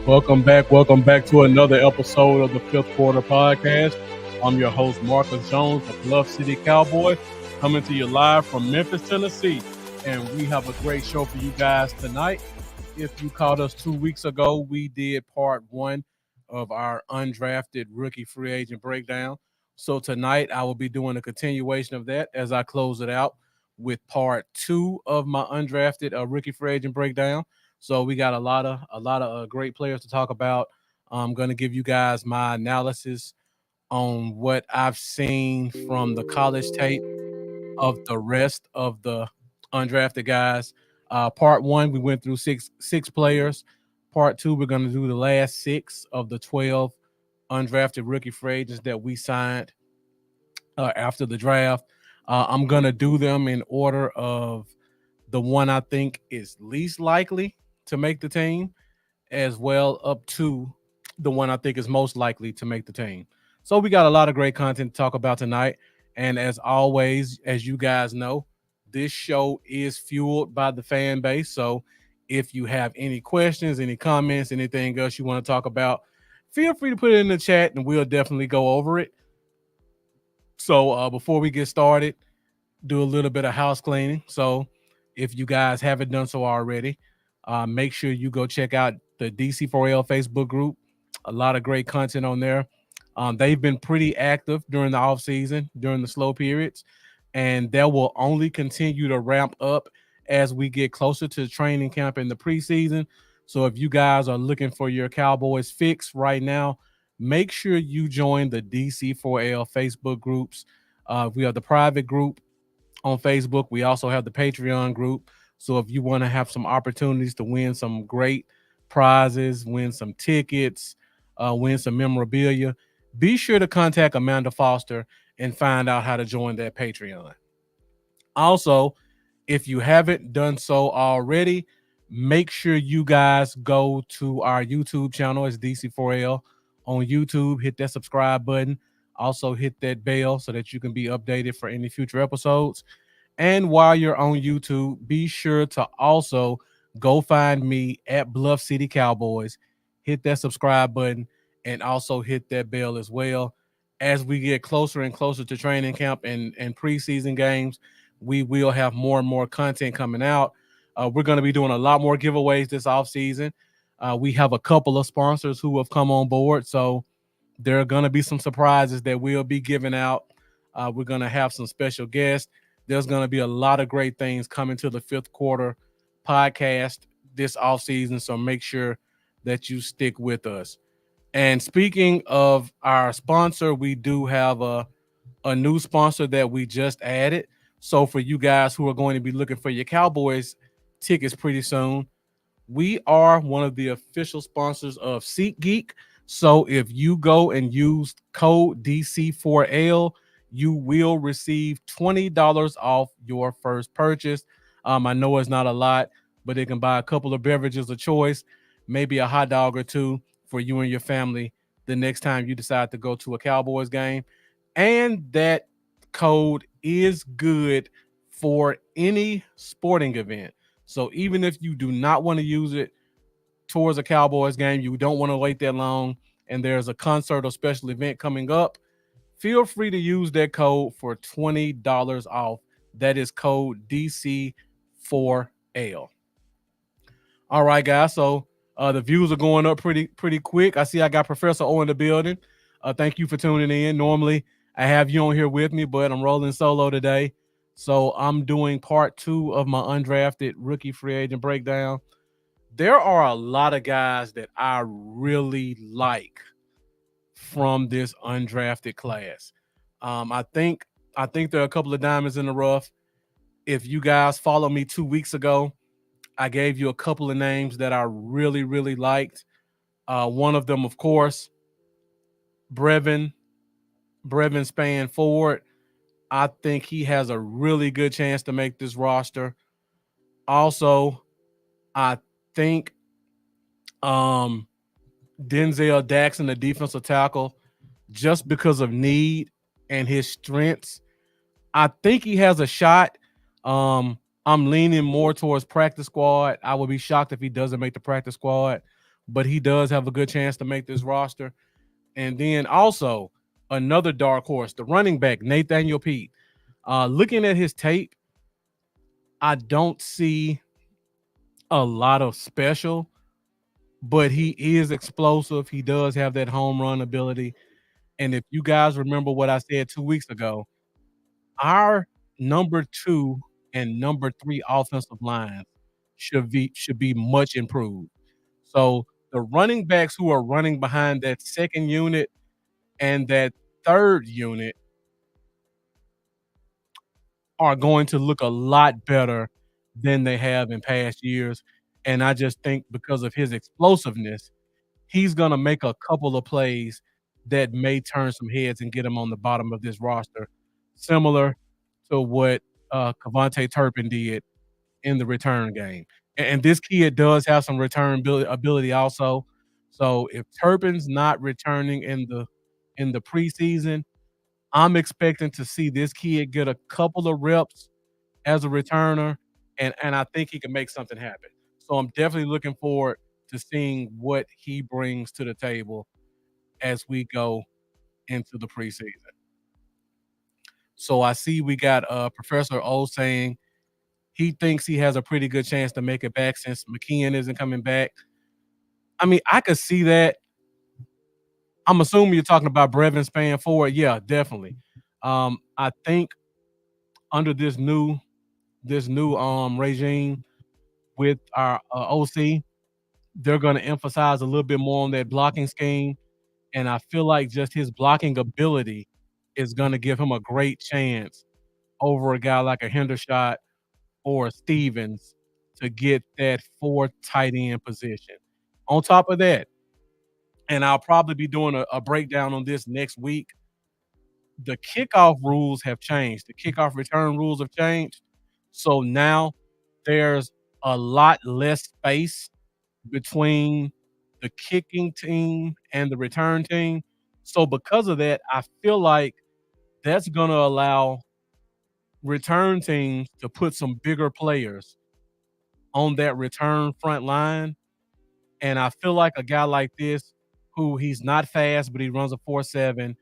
Welcome back. Welcome back to another episode of the Fifth Quarter Podcast. I'm your host, Marcus Jones, the Bluff City Cowboy, coming to you live from Memphis, Tennessee. And we have a great show for you guys tonight. If you caught us 2 weeks ago, we did part one of our undrafted rookie free agent breakdown. So tonight I will be doing a continuation of that as I close it out with part two of my undrafted rookie free agent breakdown. So we got a lot of great players to talk about. I'm going to give you guys my analysis on what I've seen from the college tape of the rest of the undrafted guys. Part one, we went through six players. Part two, we're going to do the last six of the 12 undrafted rookie free agents that we signed after the draft. I'm going to do them in order of the one I think is least likely to make the team, as well up to the one I think is most likely to make the team. So we got a lot of great content to talk about tonight. And as always, as you guys know, this show is fueled by the fan base. So if you have any questions, any comments, anything else you want to talk about, feel free to put it in the chat and we'll definitely go over it. So before we get started, do a little bit of house cleaning. So if you guys haven't done so already, make sure you go check out the DC4L Facebook group. A lot of great content on there. They've been pretty active during the off season, during the slow periods, and that will only continue to ramp up as we get closer to training camp in the preseason. So if you guys are looking for your Cowboys fix right now, make sure you join the DC4L Facebook groups. We have the private group on Facebook. We also have the Patreon group. So if you want to have some opportunities to win some great prizes, win some tickets, win some memorabilia, be sure to contact Amanda Foster and find out how to join that Patreon. Also, if you haven't done so already, make sure you guys go to our YouTube channel. It's DC4L on YouTube. Hit that subscribe button. Also hit that bell so that you can be updated for any future episodes. And while you're on YouTube, be sure to also go find me at Bluff City Cowboys. Hit that subscribe button and also hit that bell as well. As we get closer and closer to training camp and preseason games, we will have more and more content coming out. We're going to be doing a lot more giveaways this offseason. We have a couple of sponsors who have come on board, so there are going to be some surprises that we'll be giving out. We're going to have some special guests. There's going to be a lot of great things coming to the Fifth Quarter Podcast this offseason, so make sure that you stick with us. And speaking of our sponsor, we do have a new sponsor that we just added. So for you guys who are going to be looking for your Cowboys tickets pretty soon, we are one of the official sponsors of SeatGeek. So if you go and use code DC4L, you will receive $20 off your first purchase. I know it's not a lot, but it can buy a couple of beverages of choice, maybe a hot dog or two for you and your family the next time you decide to go to a Cowboys game. And that code is good for any sporting event. So even if you do not want to use it towards a Cowboys game, you don't want to wait that long, and there's a concert or special event coming up, feel free to use that code for $20 off. That is code DC4L. All right, guys. So the views are going up pretty quick. I see I got Professor O in the building. Thank you for tuning in. Normally, I have you on here with me, but I'm rolling solo today. So I'm doing part two of my undrafted rookie free agent breakdown. There are a lot of guys that I really like from this undrafted class. I think there are a couple of diamonds in the rough. If you guys follow me 2 weeks ago, I gave you a couple of names that I really, really liked. One of them, of course, Brevin Spann Ford. I think he has a really good chance to make this roster. Also, I think Denzel Daxon, the defensive tackle, just because of need and his strengths, I think he has a shot. I'm leaning more towards practice squad. I would be shocked if he doesn't make the practice squad. but he does have a good chance to make this roster. And then also another dark horse, the running back, Nathaniel Pete. Looking at his tape, I don't see a lot of special, but he is explosive. He does have that home run ability. And if you guys remember what I said 2 weeks ago, our number 2 and number 3 offensive lines should be much improved. So the running backs who are running behind that second unit and that third unit are going to look a lot better than they have in past years. And I just think because of his explosiveness, he's going to make a couple of plays that may turn some heads and get him on the bottom of this roster, similar to what Cavante Turpin did in the return game. And this kid does have some return ability also. So if Turpin's not returning in the preseason, I'm expecting to see this kid get a couple of reps as a returner, and I think he can make something happen. So I'm definitely looking forward to seeing what he brings to the table as we go into the preseason. So I see we got Professor O saying he thinks he has a pretty good chance to make it back since McKeon isn't coming back. I mean, I could see that. I'm assuming you're talking about Brevin Span forward. Yeah, definitely. I think under this new regime with our OC, they're going to emphasize a little bit more on that blocking scheme, and I feel like just his blocking ability is going to give him a great chance over a guy like a Hendershot or a Stevens to get that fourth tight end position. On top of that, and I'll probably be doing a breakdown on this next week, the kickoff rules have changed. The kickoff return rules have changed. So now there's a lot less space between the kicking team and the return team. So because of that, I feel like that's going to allow return teams to put some bigger players on that return front line. And I feel like a guy like this, who he's not fast, but he runs a 4.7,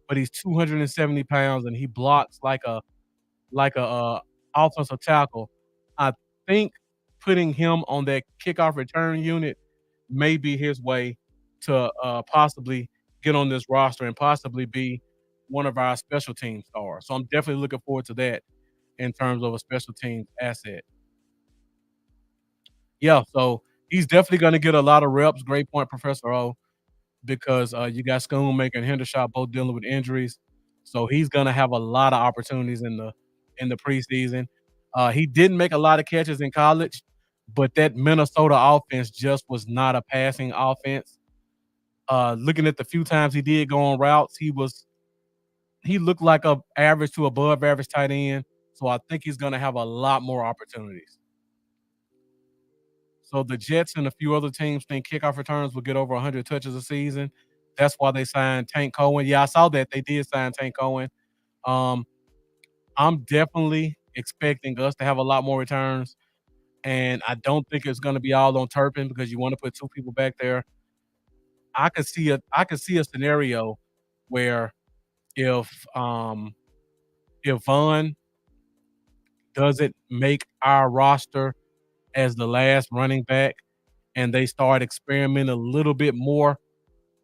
but he's 270 pounds and he blocks like a offensive tackle. I think putting him on that kickoff return unit may be his way to possibly get on this roster and possibly be one of our special team stars. So I'm definitely looking forward to that in terms of a special teams asset. Yeah, so he's definitely going to get a lot of reps. Great point, Professor O, because you got Schoonmaker and Hendershot both dealing with injuries, so he's going to have a lot of opportunities in the preseason. He didn't make a lot of catches in college, but that Minnesota offense just was not a passing offense. Looking at the few times he did go on routes, he looked like a average to above average tight end. So I think he's going to have a lot more opportunities. So the Jets and a few other teams think kickoff returns will get over 100 touches a season. That's why they signed Tank Cohen. Yeah, I saw that they did sign Tank Cohen. Um, I'm definitely expecting us to have a lot more returns, and I don't think it's going to be all on Turpin because you want to put two people back there. I could see a scenario where if um if Vaughn doesn't make our roster as the last running back and they start experimenting a little bit more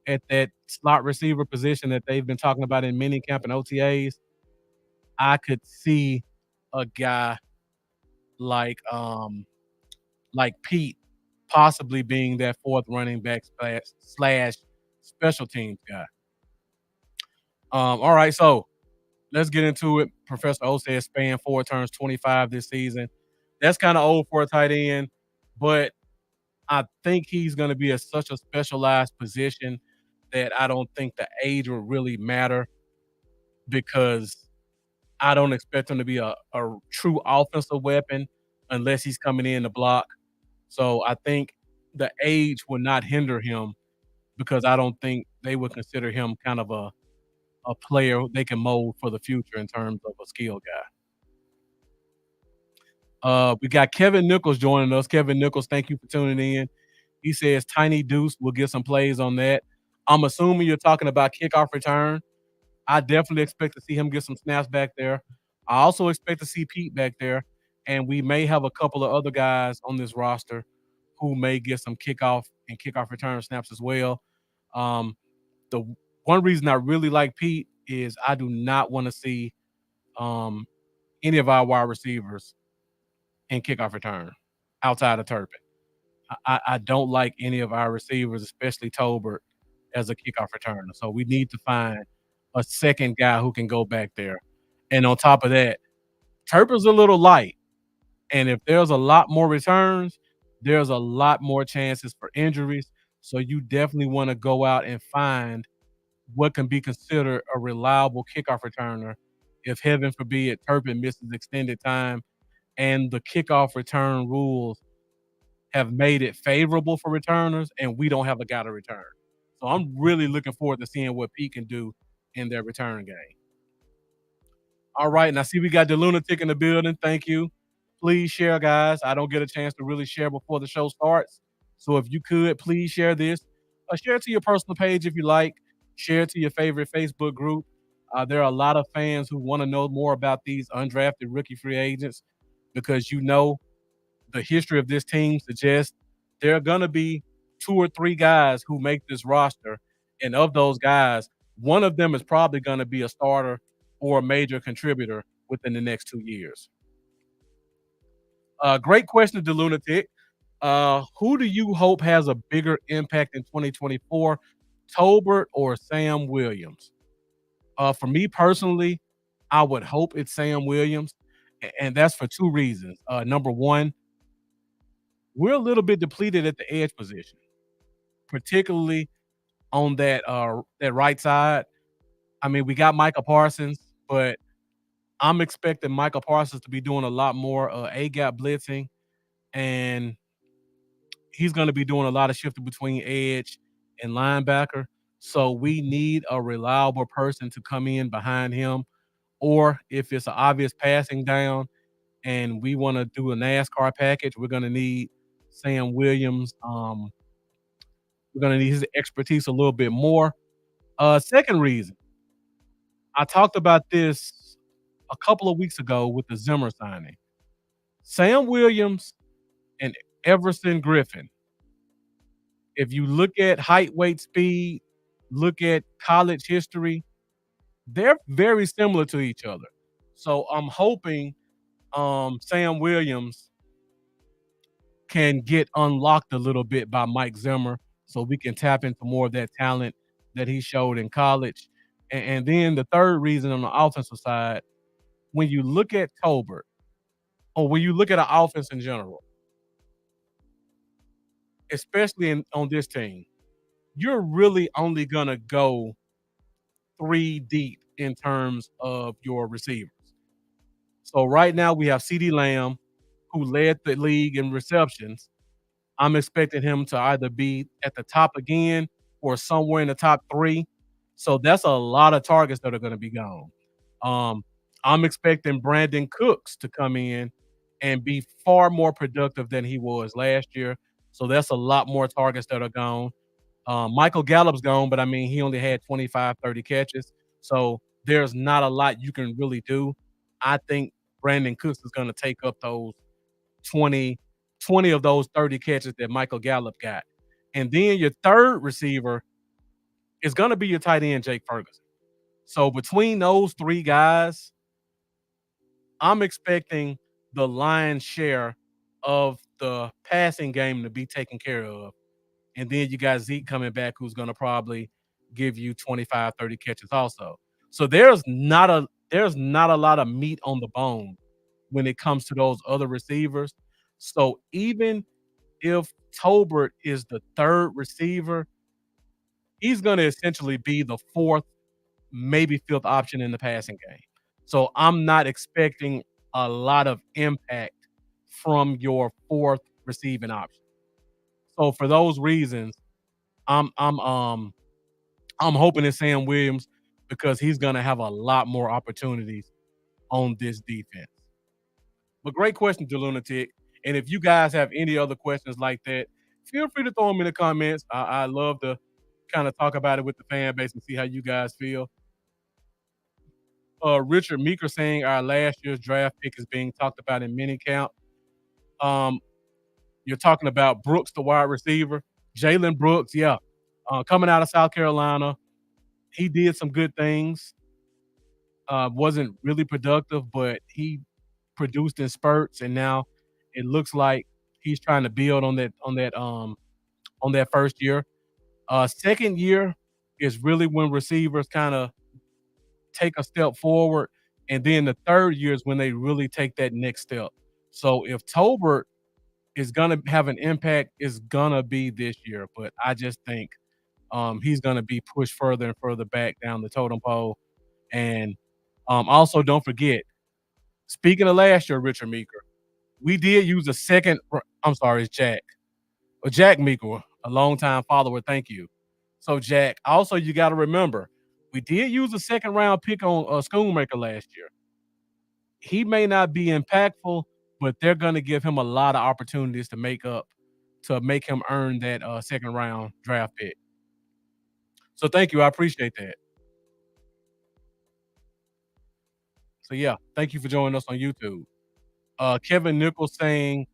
at that slot receiver position that they've been talking about in minicamp and OTAs, I could see a guy like like Pete possibly being that fourth running back slash special teams guy. All right, so let's get into it. Professor O says Span 4 turns 25 this season. That's kind of old for a tight end, but I think he's going to be such a specialized position that I don't think the age will really matter because I don't expect him to be a true offensive weapon unless he's coming in to block. So I think the age will not hinder him because I don't think they would consider him kind of a player they can mold for the future in terms of a skill guy. We got Kevin Nichols joining us. Kevin Nichols, thank you for tuning in. He says Tiny Deuce will get some plays on that. I'm assuming you're talking about kickoff return. I definitely expect to see him get some snaps back there. I also expect to see Pete back there, and we may have a couple of other guys on this roster who may get some kickoff and kickoff return snaps as well. Um, the one reason I really like Pete is I do not want to see um, any of our wide receivers in kickoff return outside of Turpin. I don't like any of our receivers, especially Tolbert, as a kickoff returner. So we need to find a second guy who can go back there. And on top of that, Turpin's a little light. And if there's a lot more returns, there's a lot more chances for injuries. So you definitely want to go out and find what can be considered a reliable kickoff returner if heaven forbid Turpin misses extended time and the kickoff return rules have made it favorable for returners, and we don't have a guy to return. So I'm really looking forward to seeing what Pete can do in their return game. All right, and I see we got the lunatic in the building. Thank you. Please share, guys. I don't get a chance to really share before the show starts. So if you could, please share this. Share it to your personal page if you like. Share it to your favorite Facebook group. There are a lot of fans who want to know more about these undrafted rookie free agents because the history of this team suggests there are going to be 2 or 3 guys who make this roster. And of those guys, one of them is probably going to be a starter or a major contributor within the next 2 years. Great question, the lunatic. Who do you hope has a bigger impact in 2024, Tolbert or Sam Williams? For me personally, I would hope it's Sam Williams, and that's for 2 reasons. Number one, we're a little bit depleted at the edge position, particularly on that right side. I mean, we got Micah Parsons, but I'm expecting Micah Parsons to be doing a lot more A gap blitzing, and he's going to be doing a lot of shifting between edge and linebacker. So we need a reliable person to come in behind him, or if it's an obvious passing down and we want to do a NASCAR package, we're going to need Sam Williams. We're going to need his expertise a little bit more. Second reason, I talked about this a couple of weeks ago with the Zimmer signing. Sam Williams and Everson Griffin. If you look at height, weight, speed, look at college history, they're very similar to each other. So I'm hoping Sam Williams can get unlocked a little bit by Mike Zimmer so we can tap into more of that talent that he showed in college. And then the third reason on the offensive side, when you look at Tolbert, or when you look at an offense in general, especially on this team, you're really only going to go 3 deep in terms of your receivers. So right now we have CeeDee Lamb, who led the league in receptions. I'm expecting him to either be at the top again or somewhere in the top 3. So that's a lot of targets that are going to be gone. Um, I'm expecting Brandon Cooks to come in and be far more productive than he was last year. So that's a lot more targets that are gone. Michael Gallup's gone, but I mean, he only had 25, 30 catches. So there's not a lot you can really do. I think Brandon Cooks is going to take up those 20, 20 of those 30 catches that Michael Gallup got. And then your third receiver is going to be your tight end, Jake Ferguson. So between those 3 guys, I'm expecting the lion's share of the passing game to be taken care of. And then you got Zeke coming back, who's going to probably give you 25, 30 catches also. So there's not a lot of meat on the bone when it comes to those other receivers. So even if Tolbert is the third receiver, he's going to essentially be the fourth, maybe fifth option in the passing game. So I'm not expecting a lot of impact from your fourth receiving option. So for those reasons, I'm I'm um I'm hoping it's Sam Williams because he's gonna have a lot more opportunities on this defense. But great question, to Lunatic. And if you guys have any other questions like that, feel free to throw them in the comments. I love to kind of talk about it with the fan base and see how you guys feel. Richard Meeker saying our last year's draft pick is being talked about in mini camp. Um, you're talking about Brooks, the wide receiver, Jalen Brooks, yeah, coming out of South Carolina. He did some good things. Wasn't really productive, but he produced in spurts, and now it looks like he's trying to build on that first year. Second year is really when receivers kind of take a step forward, and then the third year is when they really take that next step. So if Tolbert is gonna have an impact, it's gonna be this year. But I just think he's gonna be pushed further and further back down the totem pole. And also, don't forget, speaking of last year, Richard Meeker, we did use a second. I'm sorry, it's Jack. Jack Meeker, a longtime follower. Thank you. So, Jack, also, you got to remember, we did use a second round pick on Schoonmaker last year. He may not be impactful, but they're going to give him a lot of opportunities to make him earn that second round draft pick. So, thank you. I appreciate that. So, yeah, thank you for joining us on YouTube. Kevin Nichols saying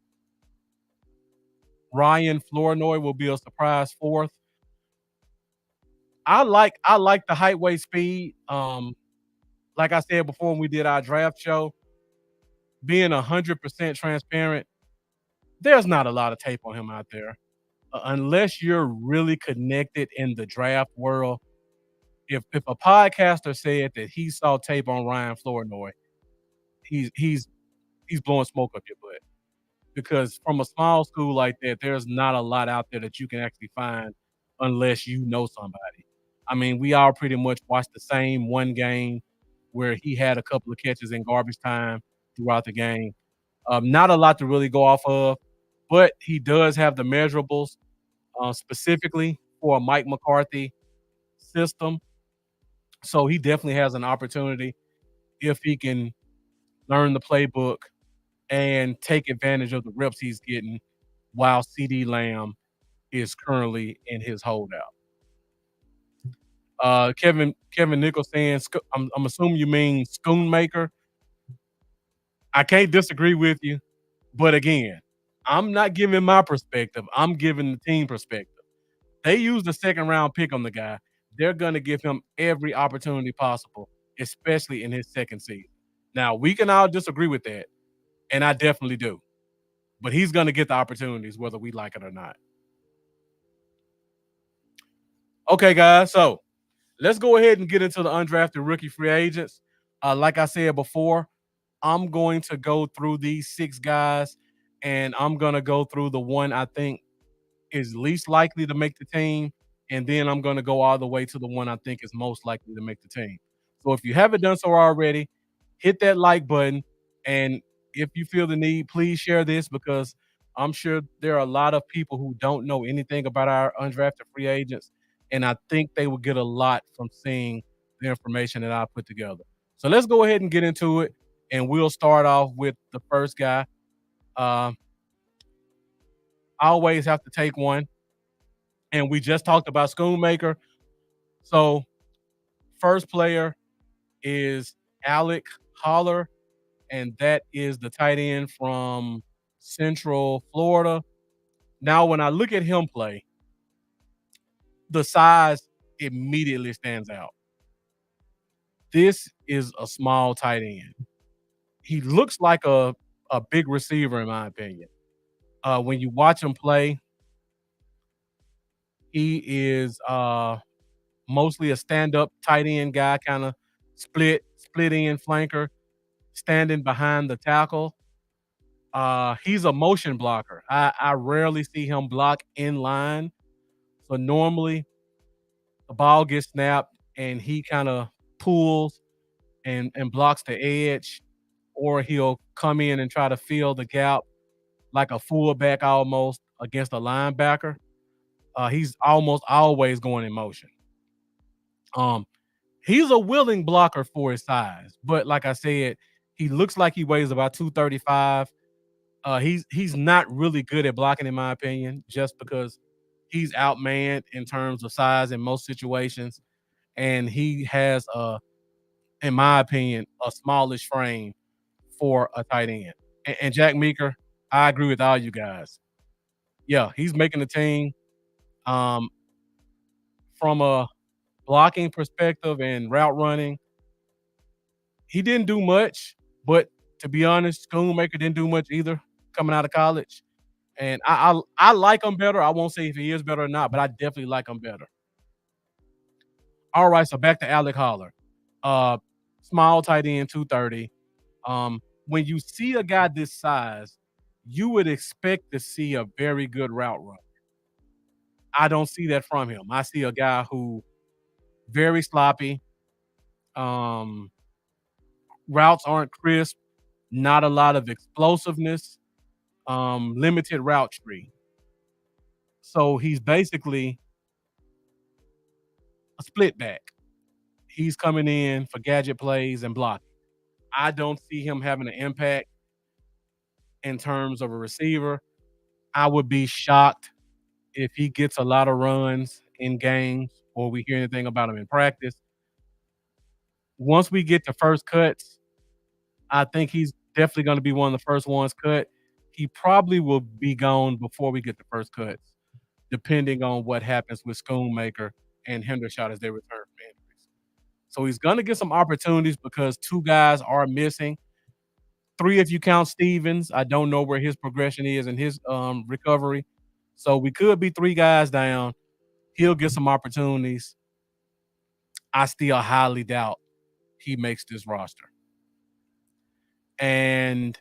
Ryan Flournoy will be a surprise fourth. I like the height, weight, speed. Like I said before when we did our draft show, being 100% transparent, there's not a lot of tape on him out there. Unless you're really connected in the draft world. If a podcaster said that he saw tape on Ryan Flournoy, he's blowing smoke up your butt. Because from a small school like that, there's not a lot out there that you can actually find unless you know somebody. I mean, we all pretty much watched the same one game where he had a couple of catches in garbage time throughout the game. Not a lot to really go off of, but he does have the measurables specifically for a Mike McCarthy system. So he definitely has an opportunity if he can learn the playbook and take advantage of the reps he's getting while CD Lamb is currently in his holdout. Kevin Nichols saying, I'm assuming you mean Schoonmaker. I can't disagree with you, but again, I'm not giving my perspective. I'm giving the team perspective. They used the second round pick on the guy. They're going to give him every opportunity possible, especially in his second season. Now, we can all disagree with that, and I definitely do. But he's going to get the opportunities whether we like it or not. Okay, guys, so let's go ahead and get into the undrafted rookie free agents. Like I said before, I'm going to go through these six guys, and I'm going to go through the one I think is least likely to make the team, and then I'm going to go all the way to the one I think is most likely to make the team. So if you haven't done so already, hit that like button, and if you feel the need, please share this because I'm sure there are a lot of people who don't know anything about our undrafted free agents, and I think they will get a lot from seeing the information that I put together. So let's go ahead and get into it, and we'll start off with the first guy. I always have to take one, and we just talked about Schoonmaker. So first player is Alec Holler, and that is the tight end from Central Florida. Now, when I look at him play, the size immediately stands out. This is a small tight end. He looks like a big receiver, in my opinion. When you watch him play, he is mostly a stand-up tight end guy, kind of split end flanker, standing behind the tackle. He's a motion blocker. I rarely see him block in line. So normally the ball gets snapped and he kind of pulls and blocks the edge, or he'll come in and try to fill the gap like a fullback almost against a linebacker. He's almost always going in motion. Um, he's a willing blocker for his size, but like I said, he looks like he weighs about 235. He's not really good at blocking, in my opinion, just because he's outmanned in terms of size in most situations, and he has in my opinion, a smallish frame for a tight end. And Jack Meeker, I agree with all you guys. Yeah, he's making the team. Um, from a blocking perspective and route running, he didn't do much, but to be honest, Schoonmaker didn't do much either coming out of college. And I like him better. I won't say if he is better or not, but I definitely like him better. All right, so back to Alec Holler. Uh, small tight end, 230. When you see a guy this size, you would expect to see a very good route run. I don't see that from him. I see a guy who very sloppy. Um, routes aren't crisp, not a lot of explosiveness, limited route tree. So he's basically a split back. He's coming in for gadget plays and blocking. I don't see him having an impact in terms of a receiver. I would be shocked if he gets a lot of runs in games or we hear anything about him in practice. Once we get to first cuts, I think he's definitely going to be one of the first ones cut. He probably will be gone before we get the first cuts, depending on what happens with Schoonmaker and Hendershot as they return from injuries. So he's going to get some opportunities because two guys are missing. Three, if you count Stevens. I don't know where his progression is in his recovery. So we could be three guys down. He'll get some opportunities. I still highly doubt he makes this roster. And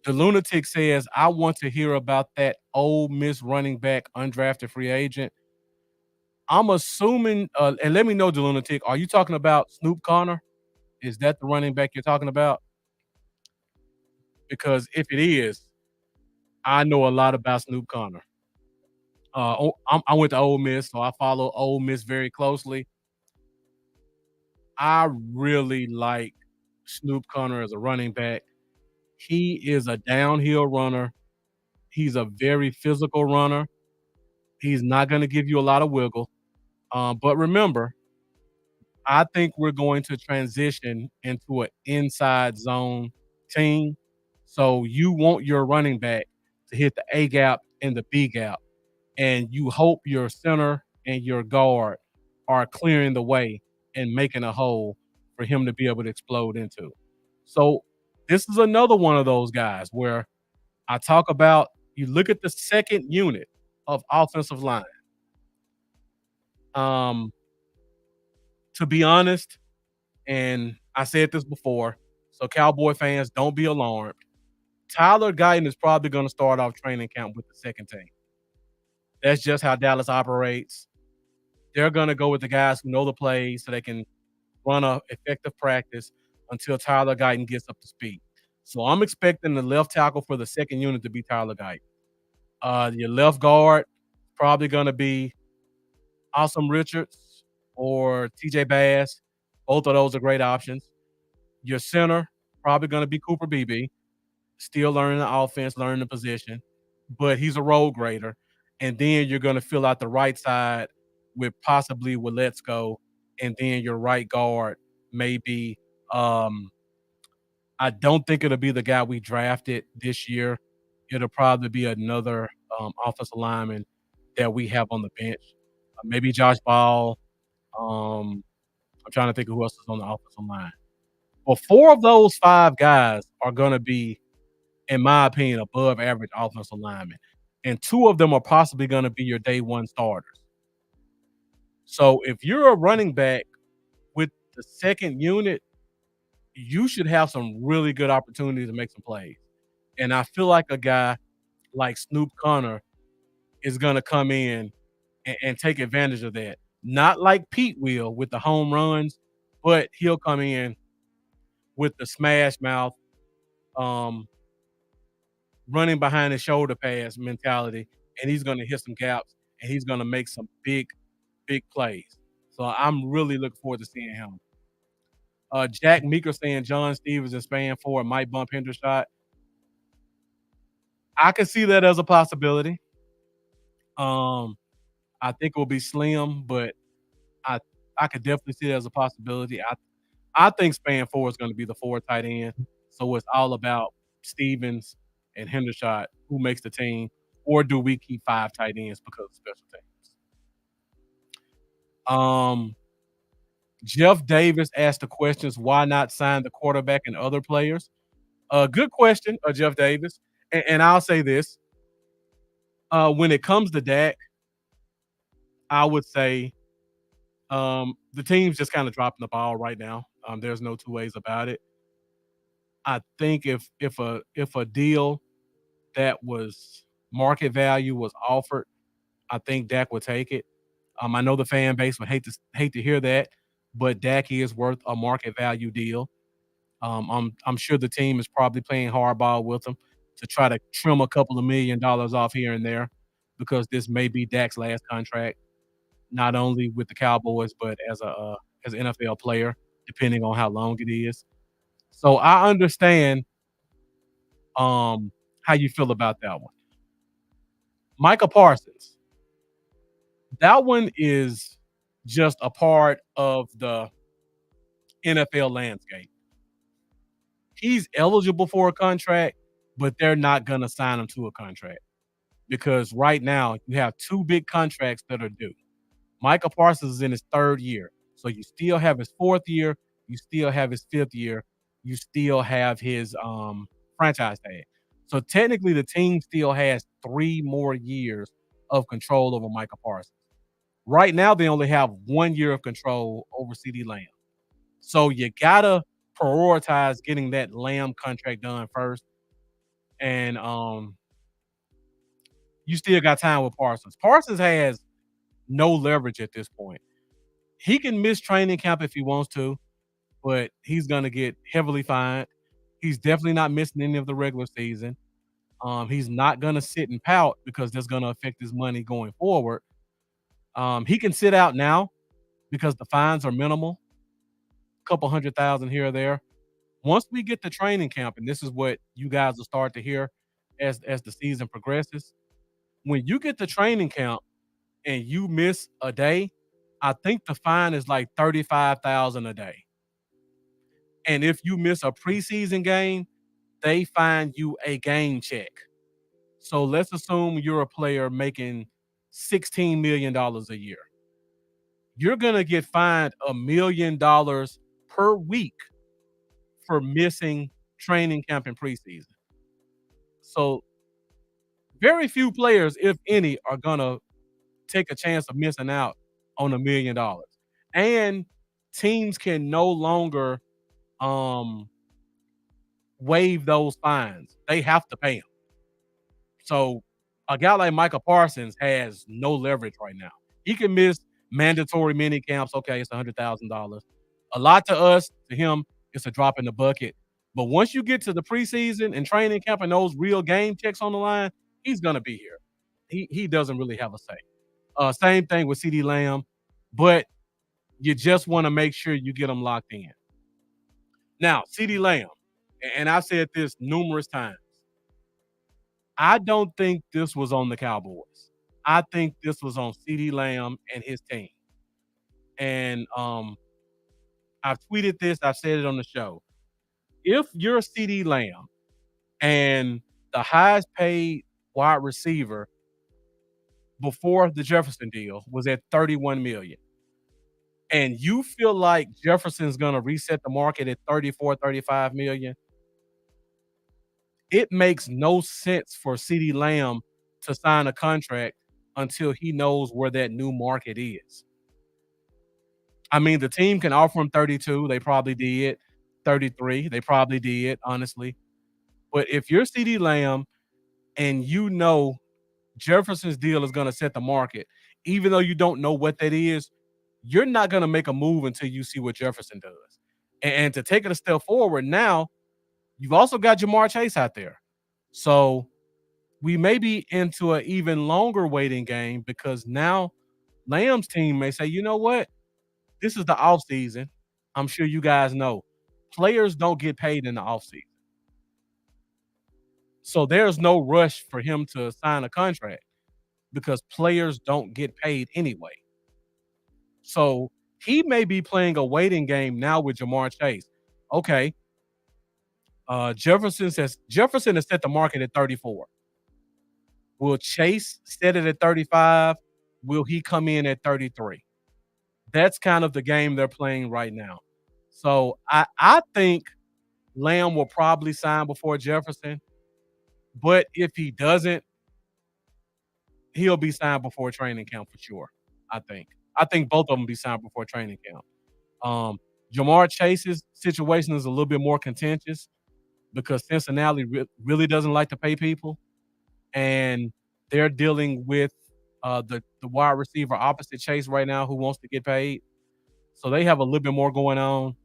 the lunatic says, I want to hear about that Ole Miss running back, undrafted free agent. I'm assuming, and let me know, the lunatic, are you talking about Snoop Connor? Is that the running back you're talking about? Because if it is, I know a lot about Snoop Connor. I went to Ole Miss, so I follow Ole Miss very closely. I really like Snoop Connor as a running back. He is a downhill runner. He's a very physical runner. He's not going to give you a lot of wiggle. But remember, I think we're going to transition into an inside zone team. So you want your running back to hit the A gap and the B gap, and you hope your center and your guard are clearing the way and making a hole for him to be able to explode into. So this is another one of those guys where I talk about, you look at the second unit of offensive line. Um, to be honest, and I said this before, so Cowboy fans, don't be alarmed. Tyler Guyton is probably going to start off training camp with the second team. That's just how Dallas operates. They're going to go with the guys who know the plays so they can run a effective practice until Tyler Guyton gets up to speed. So I'm expecting the left tackle for the second unit to be Tyler Guyton. Your left guard probably going to be Awesome Richards or TJ Bass. Both of those are great options. Your center probably going to be Cooper Beebe, still learning the offense, learning the position, but he's a road grader. And then you're going to fill out the right side with possibly Let's Go, and then your right guard maybe. I don't think it'll be the guy we drafted this year. It'll probably be another offensive lineman that we have on the bench. Maybe Josh Ball. I'm trying to think of who else is on the offensive line. Well, four of those five guys are going to be, in my opinion, above average offensive linemen. And two of them are possibly going to be your day one starters. So if you're a running back with the second unit, you should have some really good opportunities to make some plays. And I feel like a guy like Snoop Connor is going to come in and take advantage of that. Not like Pete will with the home runs, but he'll come in with the smash mouth, um, running behind the shoulder pass mentality, and he's going to hit some gaps and he's going to make some big, big plays. So I'm really looking forward to seeing him. Jack Meeker saying John Stevens and span forward might bump Hendershot. I can see that as a possibility. Um, I think it will be slim, but I I could definitely see it as a possibility. I think span four is going to be the four tight end. So it's all about Stevens and Hendershot who makes the team, or do we keep five tight ends because of special teams? Um, Jeff Davis asked the questions: why not sign the quarterback and other players? Good question, Jeff Davis. And I'll say this: when it comes to Dak, I would say the team's just kind of dropping the ball right now. There's no two ways about it. I think if a deal that was market value was offered, I think Dak would take it. I know the fan base would hate to hear that, but Dak is worth a market value deal. I'm sure the team is probably playing hardball with him to try to trim a couple of $1 million off here and there because this may be Dak's last contract, not only with the Cowboys but as an NFL player, depending on how long it is. So I understand how you feel about that one. Micah Parsons, that one is just a part of the NFL landscape. He's eligible for a contract, but they're not going to sign him to a contract because right now you have two big contracts that are due. Micah Parsons is in his third year. So you still have his fourth year, you still have his fifth year, you still have his franchise tag. So technically the team still has 3 more years of control over Micah Parsons. Right now they only have 1 year of control over CD Lamb. So you gotta prioritize getting that Lamb contract done first. And you still got time with Parsons. Parsons has no leverage at this point. He can miss training camp if he wants to, but he's gonna get heavily fined. He's definitely not missing any of the regular season. He's not gonna sit and pout because that's gonna affect his money going forward. He can sit out now because the fines are minimal, a couple 100,000 here or there. Once we get to training camp, and this is what you guys will start to hear as the season progresses, when you get to training camp and you miss a day, I think the fine is like 35,000 a day. And if you miss a preseason game, they fine you a game check. So let's assume you're a player making $16 million a year. You're gonna get fined $1 million per week for missing training camp and preseason. So very few players, if any, are gonna take a chance of missing out on $1 million. And teams can no longer um waive those fines. They have to pay them. So a guy like Micah Parsons has no leverage right now. He can miss mandatory mini camps. Okay, it's $100,000. A lot to us, to him, it's a drop in the bucket. But once you get to the preseason and training camp and those real game checks on the line, he's gonna be here. He doesn't really have a say. Same thing with CD Lamb, but you just want to make sure you get them locked in. Now, CD Lamb, and I've said this numerous times. I don't think this was on the Cowboys. I think this was on CD Lamb and his team. And I've tweeted this, I've said it on the show. If you're CD Lamb and the highest paid wide receiver before the Jefferson deal was at 31 million, and you feel like Jefferson's going to reset the market at 34, 35 million, it makes no sense for CD Lamb to sign a contract until he knows where that new market is. I mean, the team can offer him 32. They probably did. 33. They probably did, honestly. But if you're CD Lamb and you know Jefferson's deal is going to set the market, even though you don't know what that is, you're not going to make a move until you see what Jefferson does. And to take it a step forward, now you've also got Jamar Chase out there. So we may be into an even longer waiting game because now Lamb's team may say, you know what? This is the offseason. I'm sure you guys know. Players don't get paid in the offseason. So there's no rush for him to sign a contract because players don't get paid anyway. So he may be playing a waiting game now with Jamar Chase. Okay, Jefferson has set the market at 34. Will Chase set it at 35? Will he come in at 33? That's kind of the game they're playing right now. So I think Lamb will probably sign before Jefferson, but if he doesn't, he'll be signed before training camp for sure. I think. I think both of them be signed before training camp. Um, Jamar Chase's situation is a little bit more contentious because Cincinnati really doesn't like to pay people, and they're dealing with the wide receiver opposite Chase right now who wants to get paid. So they have a little bit more going on.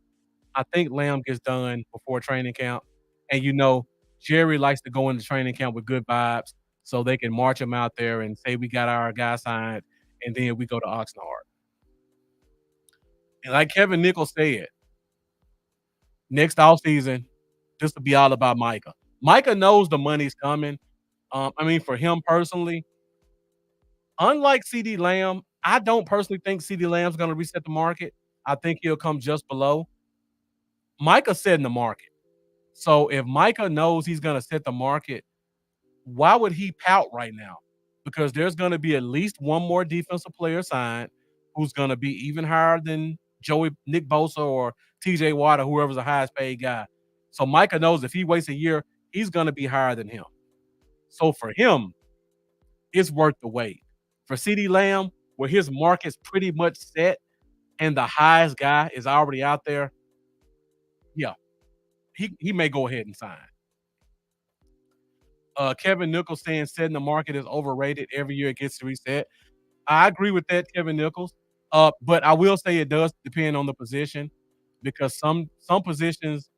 I think Lamb gets done before training camp, and Jerry likes to go into training camp with good vibes, so they can march him out there and say we got our guy signed, and then we go to Oxnard. And like Kevin Nichols said, next offseason, this will be all about Micah. Micah knows the money's coming. For him personally, unlike CD Lamb, I don't personally think CD Lamb's going to reset the market. I think he'll come just below. Micah's setting the market. So if Micah knows he's going to set the market, why would he pout right now? Because there's going to be at least one more defensive player signed who's going to be even higher than Nick Bosa or TJ Watt or whoever's the highest paid guy. So Micah knows if he waits a year, he's going to be higher than him. So for him, it's worth the wait. For CD Lamb, where his market's pretty much set and the highest guy is already out there, yeah, he may go ahead and sign. Kevin Nichols saying setting the market is overrated. Every year it gets reset. I agree with that, Kevin Nichols. But I will say it does depend on the position because some positions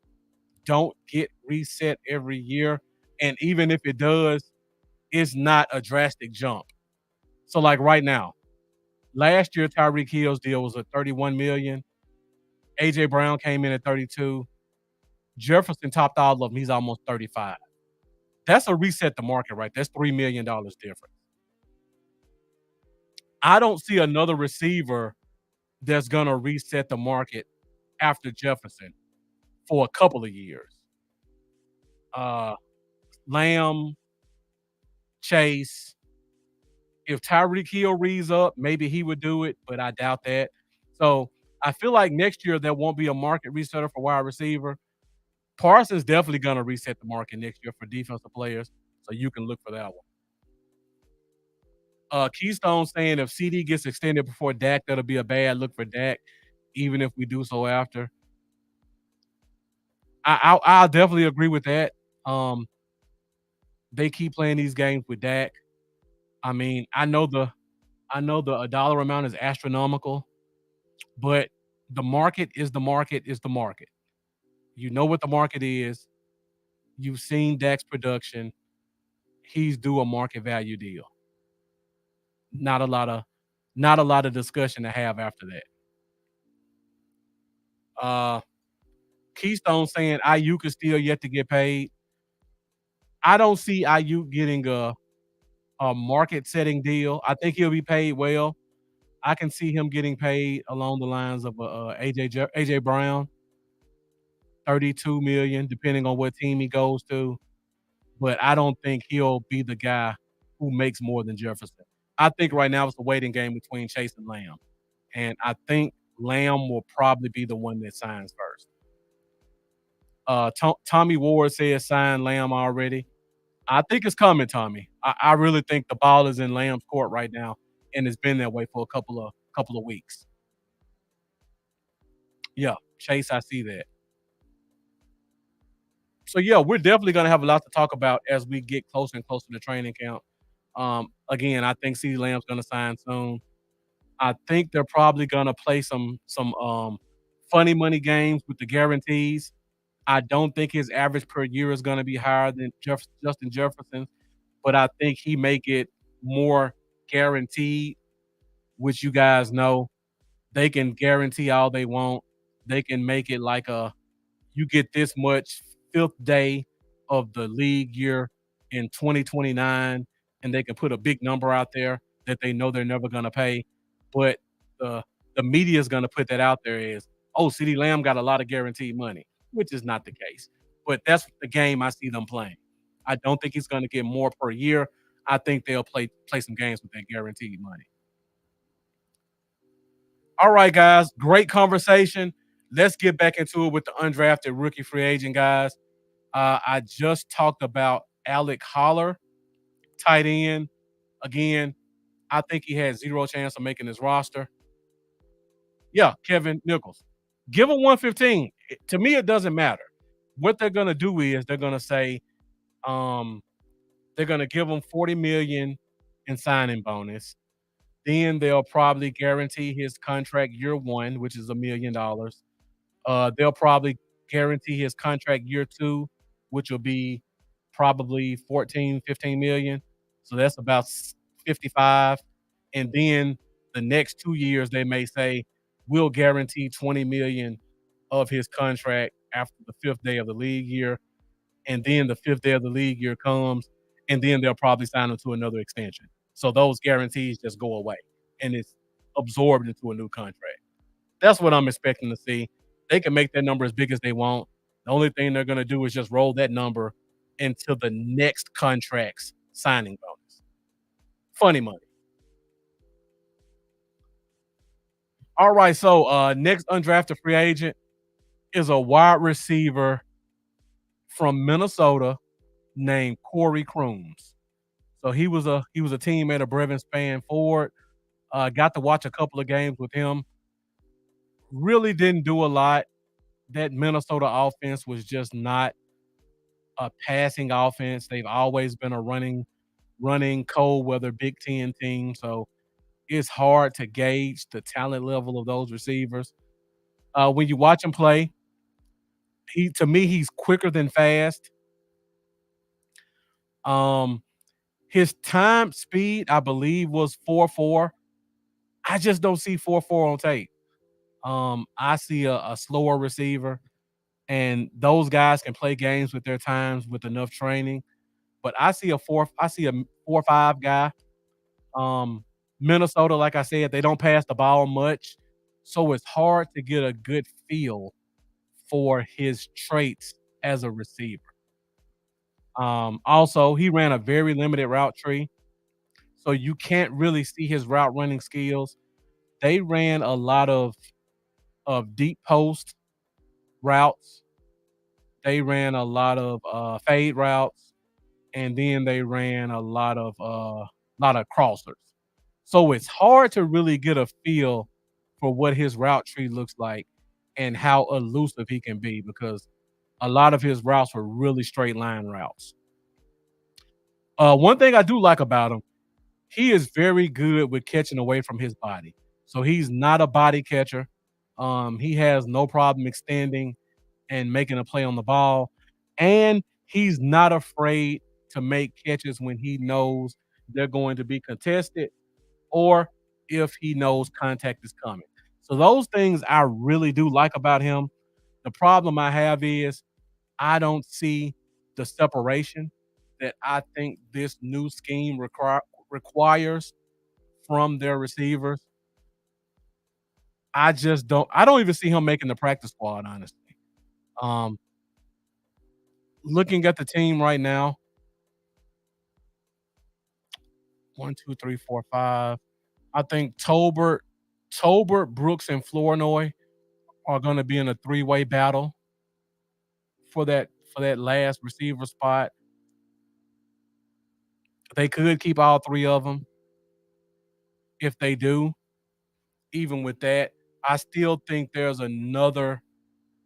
don't get reset every year, and even if it does, it's not a drastic jump. So like right now, last year Tyreek Hill's deal was at 31 million. AJ Brown came in at 32. Jefferson topped all of them. He's almost 35. That's a reset the market, right? That's $3 million difference. I don't see another receiver that's going to reset the market after Jefferson for a couple of years. Lamb, Chase. If Tyreek Hill reads up, maybe he would do it, but I doubt that. So I feel like next year there won't be a market resetter for wide receiver. Parsons definitely going to reset the market next year for defensive players, so you can look for that one. Keystone saying if CD gets extended before Dak, that'll be a bad look for Dak, even if we do so after. I'll definitely agree with that. They keep playing these games with Dak. I know the dollar amount is astronomical, but the market is the market is the market. You know what the market is. You've seen Dak's production. He's due a market value deal. Not a lot of discussion to have after that. Keystone saying Ayuk is still yet to get paid. I don't see Ayuk getting a market setting deal. I think he'll be paid well. I can see him getting paid along the lines of AJ Brown, 32 million, depending on what team he goes to. But I don't think he'll be the guy who makes more than Jefferson. I think right now it's a waiting game between Chase and Lamb, and I think Lamb will probably be the one that signs first. Tommy Ward says sign Lamb already. I think it's coming, Tommy. I really think the ball is in Lamb's court right now, and it's been that way for a couple of weeks. Yeah, Chase, I see that. So yeah, we're definitely gonna have a lot to talk about as we get closer and closer to training camp. Again, I think CeeDee Lamb's gonna sign soon. I think they're probably gonna play some funny money games with the guarantees. I don't think his average per year is gonna be higher than Justin Jefferson, but I think he may get more guaranteed, which you guys know they can guarantee all they want. They can make it like you get this much fifth day of the league year. in 2029 and they can put a big number out there that they know they're never going to pay. But the the media is going to put that out there as, oh, CeeDee Lamb got a lot of guaranteed money, which is not the case. But that's the game I see them playing. I don't think he's going to get more per year. I think they'll play some games with that guaranteed money. All right, guys, great conversation. Let's get back into it with the undrafted rookie free agent guys. I just talked about Alec Holler, tight end. Again, I think he has zero chance of making his roster. Yeah, Kevin Nichols. Give him 115. To me, it doesn't matter. What they're gonna do is they're gonna say, um, they're gonna give him 40 million in signing bonus. Then they'll probably guarantee his contract year one, which is $1 million. They'll probably guarantee his contract year two, which will be probably 14, 15 million. So that's about 55. And then the next 2 years, they may say, we'll guarantee 20 million of his contract after the fifth day of the league year. And then the fifth day of the league year comes, and then they'll probably sign him to another extension. So those guarantees just go away and it's absorbed into a new contract. That's what I'm expecting to see. They can make that number as big as they want. The only thing they're going to do is just roll that number into the next contract's signing bonus. Funny money. All right, so next undrafted free agent is a wide receiver from Minnesota named Corey Crooms. So he was a teammate of Brevin Span Ford. Got to watch a couple of games with him. Really didn't do a lot. That Minnesota offense was just not a passing offense. They've always been a running cold weather Big Ten team. So it's hard to gauge the talent level of those receivers. When you watch him play, to me he's quicker than fast. Um, his time speed, I believe, was 4.4. I just don't see 4.4 on tape. I see a slower receiver, and those guys can play games with their times with enough training. But I see a 4.5 guy. Um, Minnesota, like I said, they don't pass the ball much, so it's hard to get a good feel for his traits as a receiver. Also, he ran a very limited route tree, so you can't really see his route running skills. They ran a lot of deep post routes. They ran a lot of fade routes, and then they ran a lot of crossers. So it's hard to really get a feel for what his route tree looks like and how elusive he can be because a lot of his routes were really straight line routes. One thing I do like about him, he is very good with catching away from his body. So he's not a body catcher. He has no problem extending and making a play on the ball. And he's not afraid to make catches when he knows they're going to be contested or if he knows contact is coming. So those things I really do like about him. The problem I have is I don't see the separation that I think this new scheme requires from their receivers. I don't even see him making the practice squad, honestly. Um, Looking at the team right now, one, two, three, four, five. I think Tolbert, Brooks, and Flournoy are going to be in a three-way battle for that last receiver spot. They could keep all three of them. If they do, even with that, I still think there's another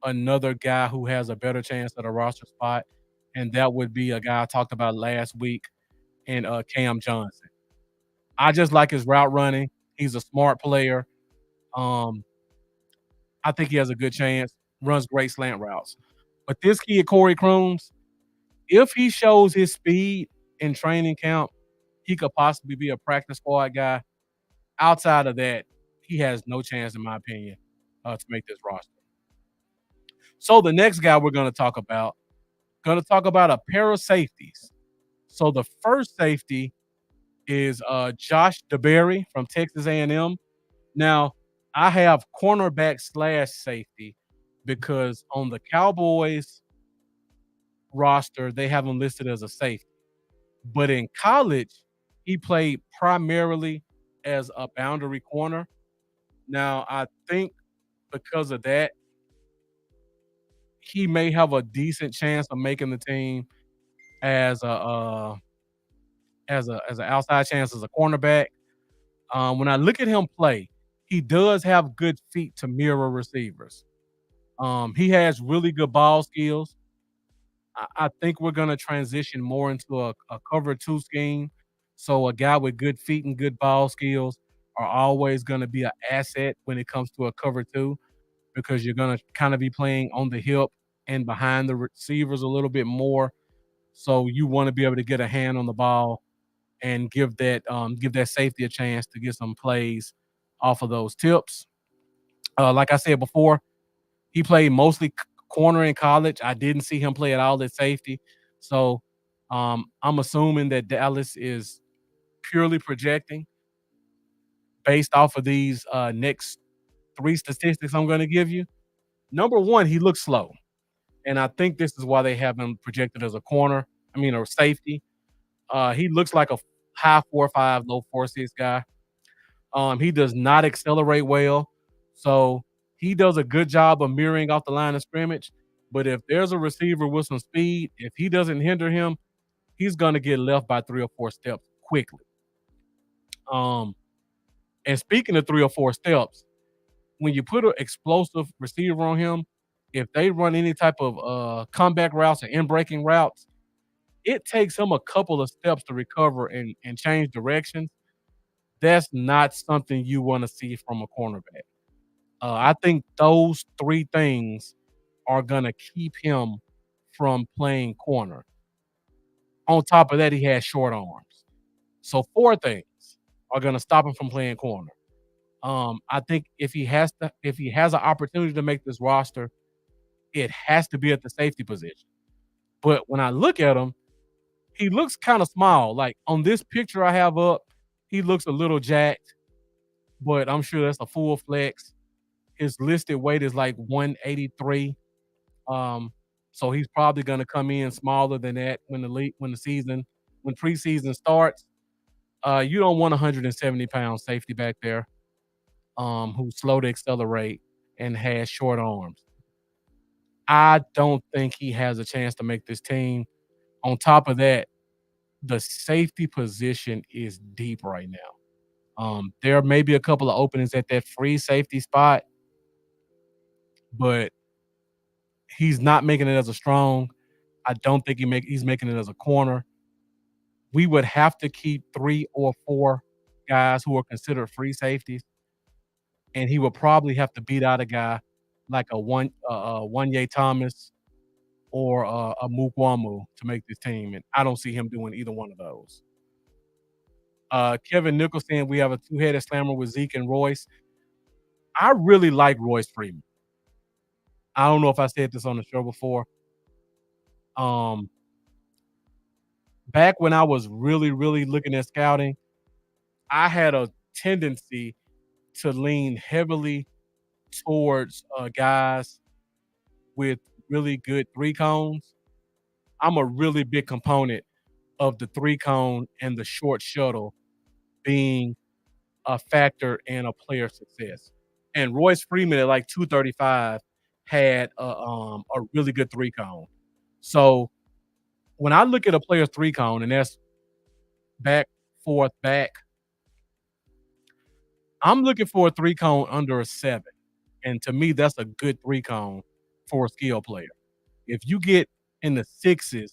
guy who has a better chance at a roster spot, and that would be a guy I talked about last week in Cam Johnson. I just like his route running. He's a smart player. Um, I think he has a good chance. Runs great slant routes. But this kid, Corey Crooms, if he shows his speed in training camp, he could possibly be a practice squad guy. Outside of that, he has no chance, in my opinion, to make this roster. So the next guy we're going to talk about a pair of safeties. So the first safety is Josh DeBerry from Texas A&M. Now, I have cornerback slash safety because on the Cowboys roster, they have him listed as a safety. But in college, he played primarily as a boundary corner. Now, I think because of that, he may have a decent chance of making the team as as an outside chance as a cornerback. When I look at him play, he does have good feet to mirror receivers. He has really good ball skills. I think we're gonna transition more into a cover two scheme. So a guy with good feet and good ball skills are always gonna be an asset when it comes to a cover two because you're gonna kind of be playing on the hip and behind the receivers a little bit more. So you want to be able to get a hand on the ball and give that safety a chance to get some plays off of those tips. Like I said before, he played mostly corner in college. I didn't see him play at all at safety. So I'm assuming that Dallas is purely projecting based off of these next three statistics I'm going to give you. Number one, he looks slow. And I think this is why they have him projected as a corner. I mean, or safety. He looks like a high 4.5, low 4.6 guy. He does not accelerate well. So he does a good job of mirroring off the line of scrimmage. But if there's a receiver with some speed, if he doesn't hinder him, he's going to get left by 3 or 4 steps quickly. Um, and speaking of 3 or 4 steps, when you put an explosive receiver on him, if they run any type of comeback routes or in breaking routes, it takes him a couple of steps to recover and change directions. That's not something you want to see from a cornerback. I think those three things are going to keep him from playing corner. On top of that, he has short arms. So four things are going to stop him from playing corner. I think if he has an opportunity to make this roster, it has to be at the safety position. But when I look at him, he looks kind of small. Like on this picture I have up, he looks a little jacked, but I'm sure that's a full flex. His listed weight is like 183. Um, so he's probably going to come in smaller than that when preseason starts. You don't want 170-pound safety back there, who's slow to accelerate and has short arms. I don't think he has a chance to make this team. On top of that, the safety position is deep right now. There may be a couple of openings at that free safety spot, but he's not making it as a strong. I don't think he's making it as a corner. We would have to keep 3 or 4 guys who are considered free safeties, and he would probably have to beat out a guy like Wanye Thomas or a Mukwamu to make this team, and I don't see him doing either one of those. Kevin Nicholson, we have a two-headed slammer with Zeke and Royce. I really like Royce Freeman. I don't know if I said this on the show before. Um, Back when I was really, really looking at scouting, I had a tendency to lean heavily towards guys with really good three cones. I'm a really big component of the three cone and the short shuttle being a factor in a player's success. And Royce Freeman at like 235 had a really good three cone. So when I look at a player's three cone, and that's back, forth, back, I'm looking for a three cone under a 7. And to me, that's a good three cone for a skill player. If you get in the 6s,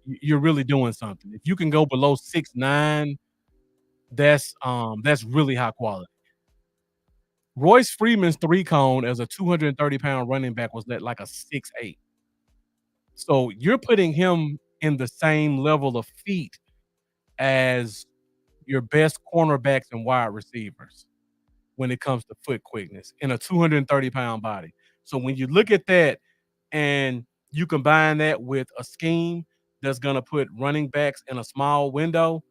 you're really doing something. If you can go below 6'9", that's really high quality. Royce Freeman's three cone as a 230-pound running back was at like a 6'8". So you're putting him in the same level of feet as your best cornerbacks and wide receivers when it comes to foot quickness in a 230-pound body. So when you look at that and you combine that with a scheme that's going to put running backs in a small window,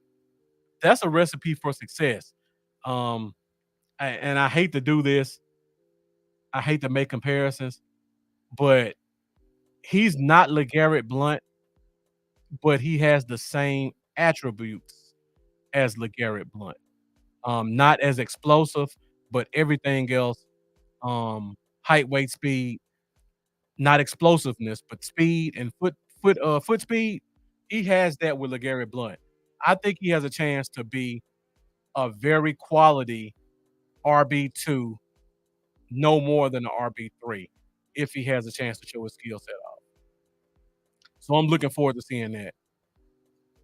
that's a recipe for success. Um, and I hate to do this. I hate to make comparisons, but he's not LeGarrette Blunt, but he has the same attributes as LeGarrette Blunt. Not as explosive, but everything else, height, weight, speed, not explosiveness, but speed and foot speed. He has that with LeGarrette Blunt. I think he has a chance to be a very quality RB2, no more than an RB3, if he has a chance to show his skill set off. So I'm looking forward to seeing that.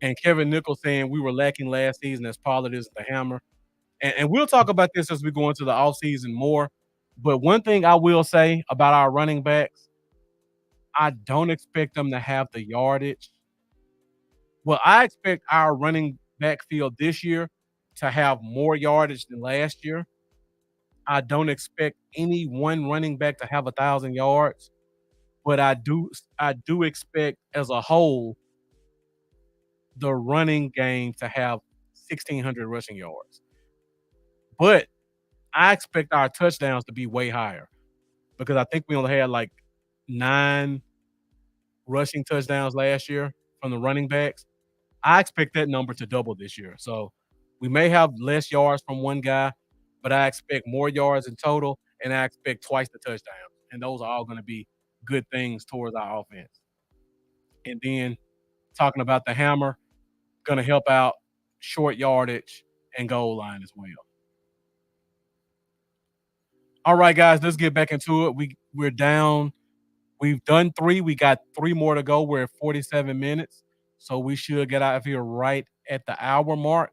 And Kevin Nichols saying we were lacking last season as Pollard is the hammer. And we'll talk about this as we go into the offseason more. But one thing I will say about our running backs, I don't expect them to have the yardage. Well, I expect our running backfield this year to have more yardage than last year. I don't expect any one running back to have 1,000 yards, but I do expect as a whole the running game to have 1,600 rushing yards. But I expect our touchdowns to be way higher because I think we only had like 9 rushing touchdowns last year from the running backs. I expect that number to double this year. So we may have less yards from one guy, but I expect more yards in total, and I expect twice the touchdowns. And those are all going to be good things towards our offense. And then talking about the hammer, going to help out short yardage and goal line as well. All right, guys, let's get back into it. We're down. We've done 3. We got 3 more to go. We're at 47 minutes. So we should get out of here right at the hour mark.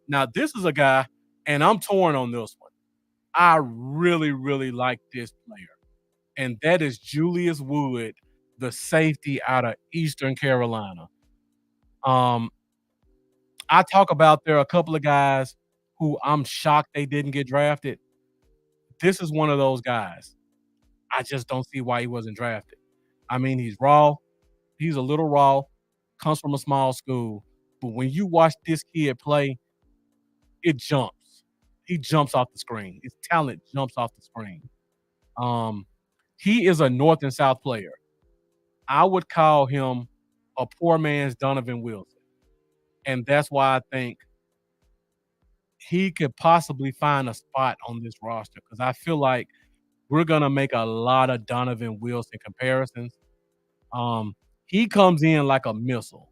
Now, this is a guy, and I'm torn on this one. I really, really like this player, and that is Julius Wood, the safety out of Eastern Carolina. Um, I talk about there are a couple of guys who I'm shocked they didn't get drafted. This is one of those guys. I just don't see why he wasn't drafted. I mean, he's raw. He's a little raw, comes from a small school, but when you watch this kid play, it jumps. He jumps off the screen. His talent jumps off the screen. Um, he is a North and South player. I would call him a poor man's Donovan Wilson, and that's why I think he could possibly find a spot on this roster because I feel like we're gonna make a lot of Donovan Wilson comparisons. Um, he comes in like a missile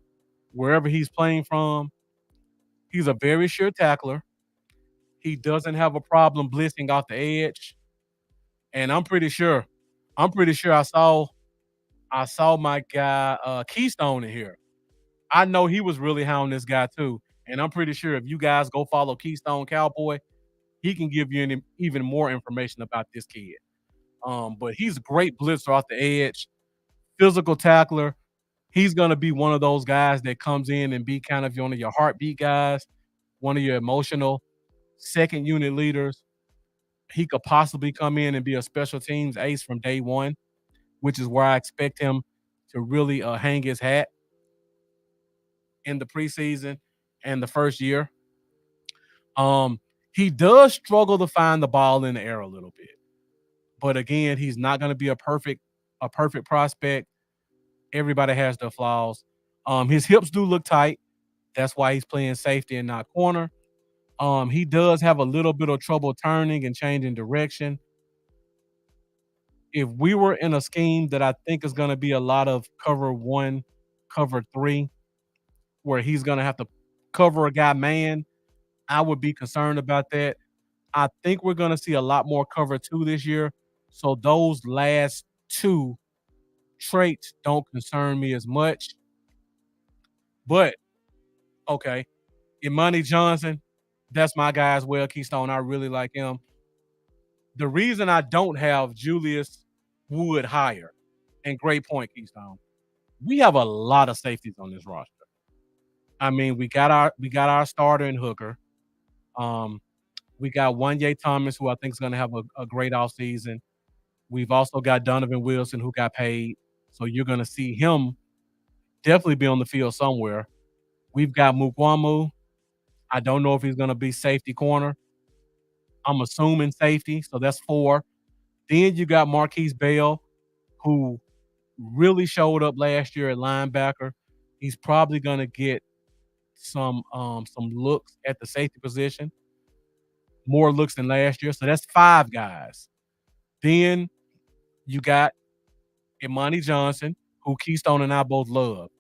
wherever he's playing from. He's a very sure tackler. He doesn't have a problem blitzing off the edge, and I'm pretty sure I saw my guy Keystone in here. I know he was really high on this guy too, and I'm pretty sure if you guys go follow Keystone Cowboy, he can give you even more information about this kid. But he's a great blitzer off the edge, physical tackler. He's gonna be one of those guys that comes in and be kind of one of your heartbeat guys, one of your emotional second unit leaders. He could possibly come in and be a special teams ace from day one, which is where I expect him to really hang his hat in the preseason and the first year. Um, he does struggle to find the ball in the air a little bit, but again, he's not going to be a perfect prospect. Everybody has their flaws. His hips do look tight. That's why he's playing safety and not corner. He does have a little bit of trouble turning and changing direction. If we were in a scheme that I think is going to be a lot of cover 1, cover 3, where he's going to have to cover a guy man, I would be concerned about that. I think we're going to see a lot more cover 2 this year. So those last 2 traits don't concern me as much. But okay, Imani Johnson, that's my guy as well. Keystone, I really like him. The reason I don't have Julius Wood higher, and great point, Keystone. We have a lot of safeties on this roster. I mean, we got our starter in Hooker. Um, we got Wanye Thomas, who I think is going to have a great offseason. We've also got Donovan Wilson, who got paid. So you're going to see him definitely be on the field somewhere. We've got Mukwamu. I don't know if he's going to be safety corner. I'm assuming safety, so that's 4. Then you got Marquise Bell, who really showed up last year at linebacker. He's probably going to get some looks at the safety position, more looks than last year. So that's 5 guys. Then you got Imani Johnson, who Keystone and I both love.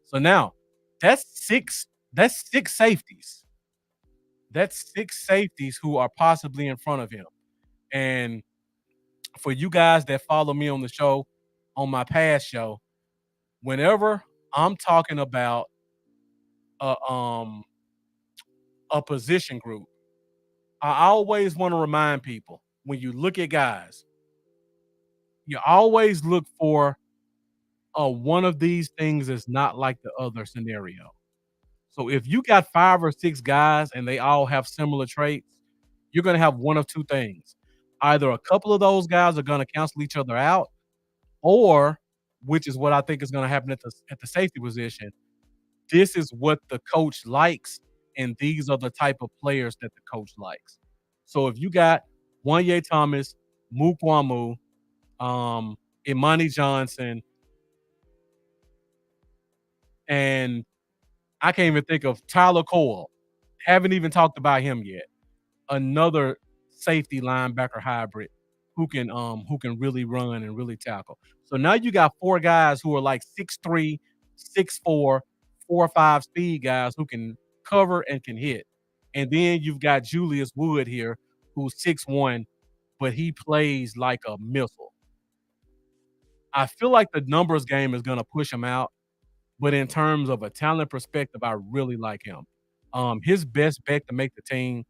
So now that's 6. That's 6 safeties. That's 6 safeties who are possibly in front of him. And for you guys that follow me on the show, on my past show, whenever I'm talking about a um a position group, I always want to remind people when you look at guys, you always look for one of these things is not like the other scenario. So if you got 5 or 6 guys and they all have similar traits, you're going to have one of two things. Either a couple of those guys are going to cancel each other out, or which is what I think is going to happen at the safety position. This is what the coach likes, and these are the type of players that the coach likes. So if you got Wanye Thomas, Mukwamu, Imani Johnson, and I can't even think of Tyler Cole. Haven't even talked about him yet. Another safety linebacker hybrid who can really run and really tackle. So now you got 4 guys who are like 6'3", 6'4", 4 or 5 speed guys who can cover and can hit. And then you've got Julius Wood here, who's 6'1", but he plays like a missile. I feel like the numbers game is going to push him out, but in terms of a talent perspective, I really like him. His best bet to make the team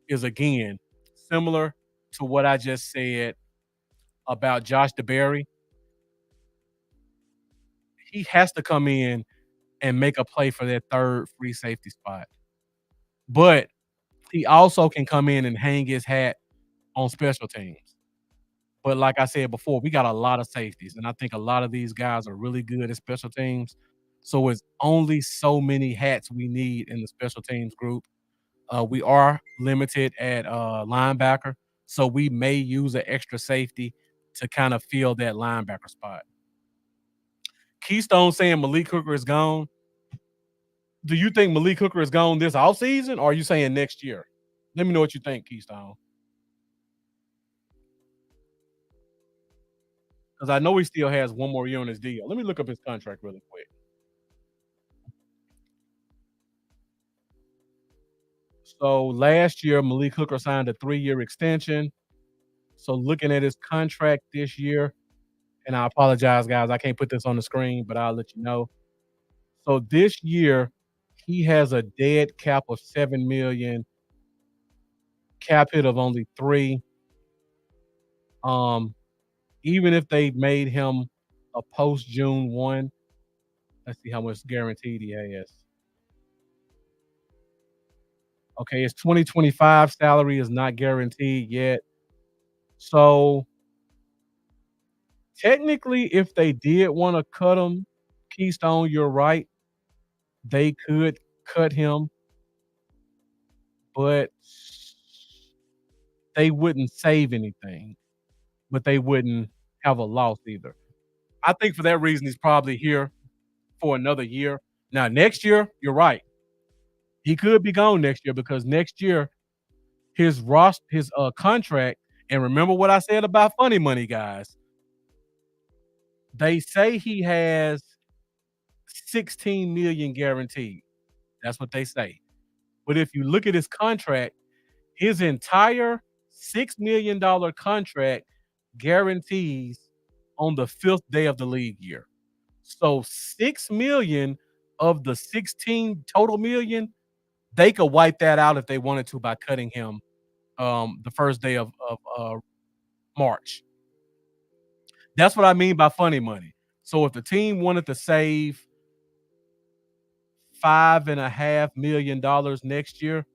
is, again, similar to what I just said about Josh DeBerry. He has to come in and make a play for that 3rd free safety spot. But he also can come in and hang his hat on special teams. But like I said before, we got a lot of safeties, and I think a lot of these guys are really good at special teams. So it's only so many hats we need in the special teams group. We are limited at linebacker, so we may use an extra safety to kind of fill that linebacker spot. Keystone saying Malik Hooker is gone. Do you think Malik Hooker is gone this offseason, or are you saying next year? Let me know what you think, Keystone. Because I know he still has one more year on his deal. Let me look up his contract really quick. So last year, Malik Hooker signed a 3-year extension. So looking at his contract this year, and I apologize, guys, I can't put this on the screen, but I'll let you know. So this year, he has a dead cap of 7 million, cap hit of only 3. Um, even if they made him a post June 1, let's see how much guaranteed he has. Okay, his 2025 salary is not guaranteed yet. So technically, if they did want to cut him, Keystone, you're right. They could cut him, but they wouldn't save anything, but they wouldn't have a loss either. I think for that reason, he's probably here for another year. Now, next year, you're right. He could be gone next year because next year his contract. And remember what I said about funny money, guys. They say he has 16 million guaranteed. That's what they say. But if you look at his contract, his entire $6 million contract guarantees on the 5th day of the league year. So 6 million of the 16 total million, they could wipe that out if they wanted to by cutting him the first day of March. That's what I mean by funny money. So if the team wanted to save $5.5 million next year,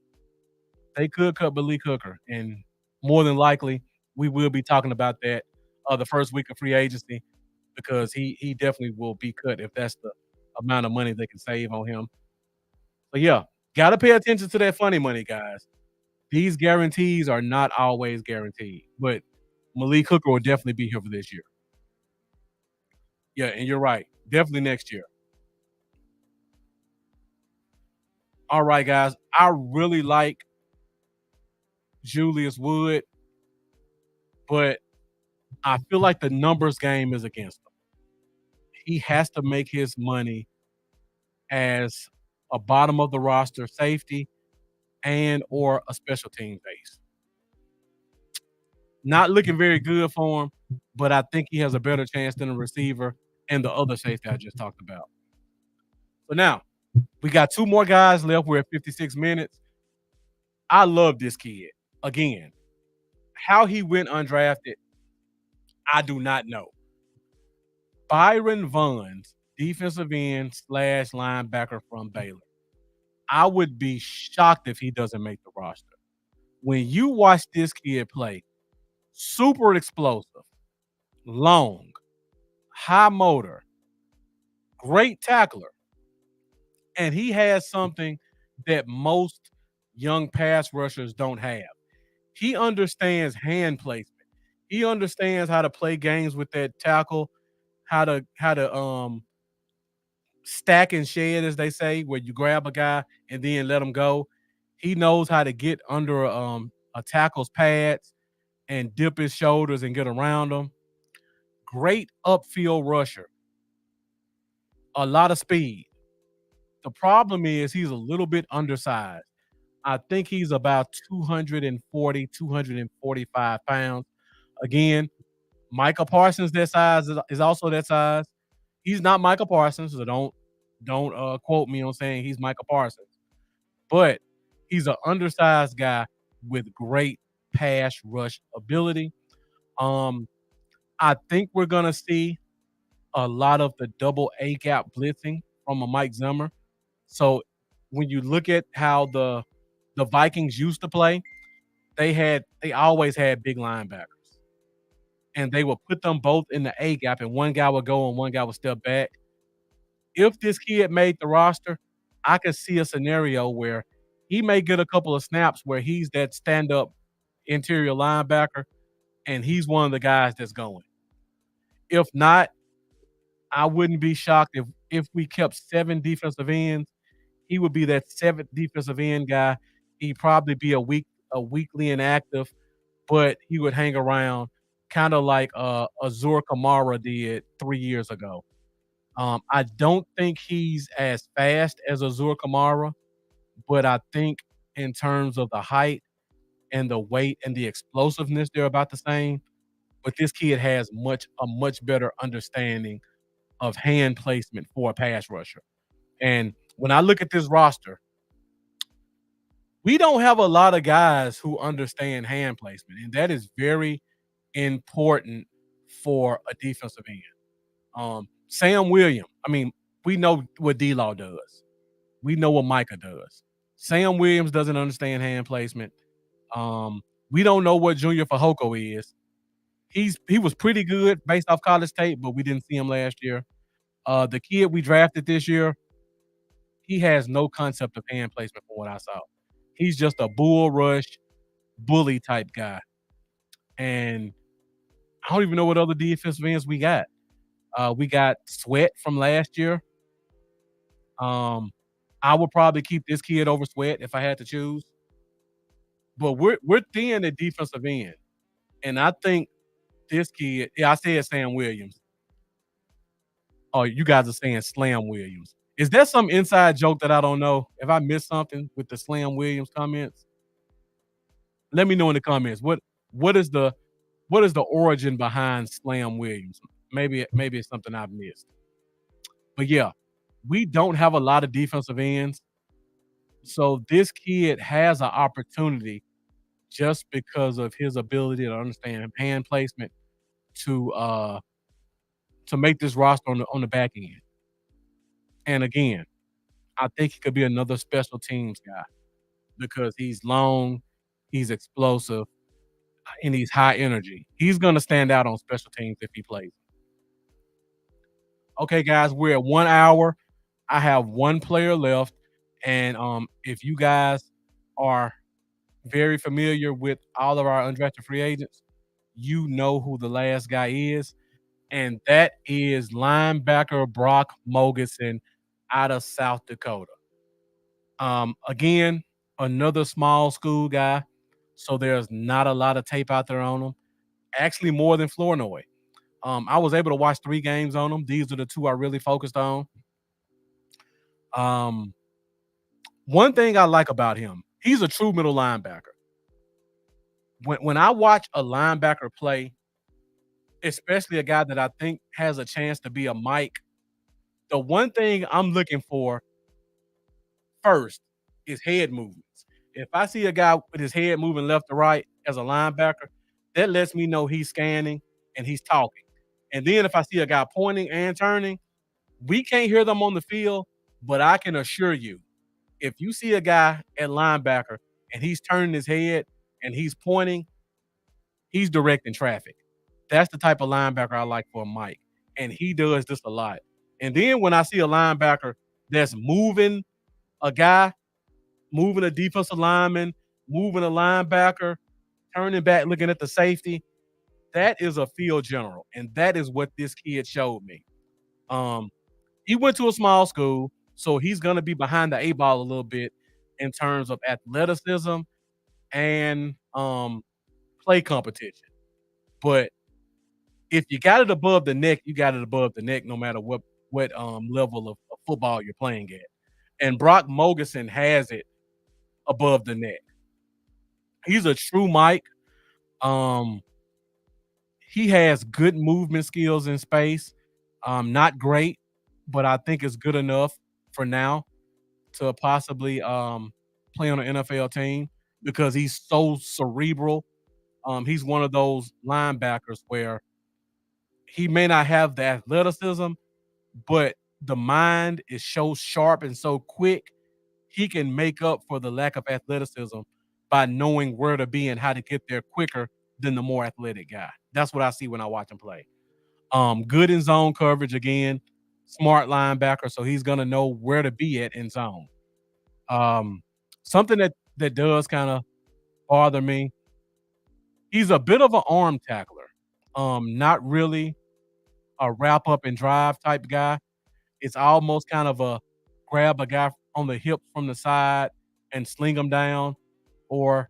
they could cut Malik Hooker, and more than likely, we will be talking about that the first week of free agency because he definitely will be cut if that's the amount of money they can save on him. So yeah, gotta pay attention to that funny money, guys. These guarantees are not always guaranteed, but Malik Hooker will definitely be here for this year. Yeah, and you're right. Definitely next year. All right, guys. I really like Julius Wood, but I feel like the numbers game is against him. He has to make his money as a bottom of the roster safety and or a special team base. Not looking very good for him, but I think he has a better chance than a receiver and the other safety I just talked about. So now we got two more guys left. We're at 56 minutes. I love this kid. Again, how he went undrafted, I do not know. Byron Vaughns, defensive end slash linebacker from Baylor. I would be shocked if he doesn't make the roster. When you watch this kid play, super explosive, long, high motor, great tackler, and he has something that most young pass rushers don't have. He understands hand placement. He understands how to play games with that tackle, how to stack and shed, as they say, where you grab a guy and then let him go. He knows how to get under a tackle's pads and dip his shoulders and get around them. Great upfield rusher. A lot of speed. The problem is he's a little bit undersized. I think he's about 240, 245 pounds. Again, Micah Parsons that size is also that size. He's not Micah Parsons, so don't quote me on saying he's Micah Parsons. But he's an undersized guy with great pass rush ability. Um, I think we're gonna see a lot of the double A gap blitzing from a Mike Zimmer. So when you look at how the Vikings used to play, they always had big linebackers. And they would put them both in the A gap, and one guy would go and one guy would step back. If this kid made the roster, I could see a scenario where he may get a couple of snaps where he's that stand-up interior linebacker, and he's one of the guys that's going. If not, I wouldn't be shocked if we kept 7 defensive ends. He would be that 7th defensive end guy. He'd probably be a weekly inactive, but he would hang around kinda like, Azur Kamara did 3 years ago. I don't think he's as fast as Azur Kamara, but I think in terms of the height and the weight and the explosiveness, they're about the same. But this kid has a much better understanding of hand placement for a pass rusher. And when I look at this roster, we don't have a lot of guys who understand hand placement, and that is very important for a defensive end. Sam Williams, I mean, we know what D-Law does. We know what Micah does. Sam Williams doesn't understand hand placement. We don't know what Junior Fehoko is. He was pretty good based off college tape, but we didn't see him last year. The kid we drafted this year, he has no concept of hand placement from what I saw. He's just a bull rush, bully type guy. And I don't even know what other defensive ends we got. We got Sweat from last year. I would probably keep this kid over Sweat if I had to choose. But we're thin at defensive end. And I think this kid, yeah, I said Sam Williams. Oh, you guys are saying Slam Williams. Is there some inside joke that I don't know? If I missed something with the Slam Williams comments, let me know in the comments. What is the origin behind Slam Williams? Maybe it's something I've missed. But yeah, we don't have a lot of defensive ends. So this kid has an opportunity just because of his ability to understand hand placement to make this roster on the back end. And again, I think he could be another special teams guy because he's long, he's explosive, and he's high energy. He's gonna stand out on special teams if he plays. Okay, guys, we're at 1 hour. I have one player left, and if you guys are very familiar with all of our undrafted free agents, you know who the last guy is, and that is linebacker Brock Mogerson out of South Dakota. Again, another small school guy, so there's not a lot of tape out there on him. Actually, more than Flournoy. I was able to watch 3 games on him. These are the 2 I really focused on. Um, One thing I like about him, he's a true middle linebacker. When I watch a linebacker play, especially a guy that I think has a chance to be a Mike, the one thing I'm looking for first is head movements. If I see a guy with his head moving left to right as a linebacker, that lets me know he's scanning and he's talking. And then if I see a guy pointing and turning, we can't hear them on the field, but I can assure you, if you see a guy at linebacker and he's turning his head and he's pointing, he's directing traffic. That's the type of linebacker I like for Mike. And he does this a lot. And then when I see a linebacker that's moving a guy, moving a defensive lineman, moving a linebacker, turning back, looking at the safety, that is a field general. And that is what this kid showed me. Um, he went to a small school, so he's going to be behind the 8 ball a little bit in terms of athleticism and play competition. But if you got it above the neck, you got it above the neck, no matter what level of football you're playing at. And Brock Mogerson has it above the neck. He's a true Mike. Um, he has good movement skills in space. Not great, but I think it's good enough for now to possibly play on an NFL team because he's so cerebral. He's one of those linebackers where he may not have the athleticism, but the mind is so sharp and so quick, he can make up for the lack of athleticism by knowing where to be and how to get there quicker than the more athletic guy. That's what I see when I watch him play. Good in zone coverage again, smart linebacker, so he's gonna know where to be at in zone. Um, Something that does kind of bother me. He's a bit of an arm tackler. Not really a wrap up and drive type guy. It's almost kind of a grab a guy on the hip from the side and sling him down, or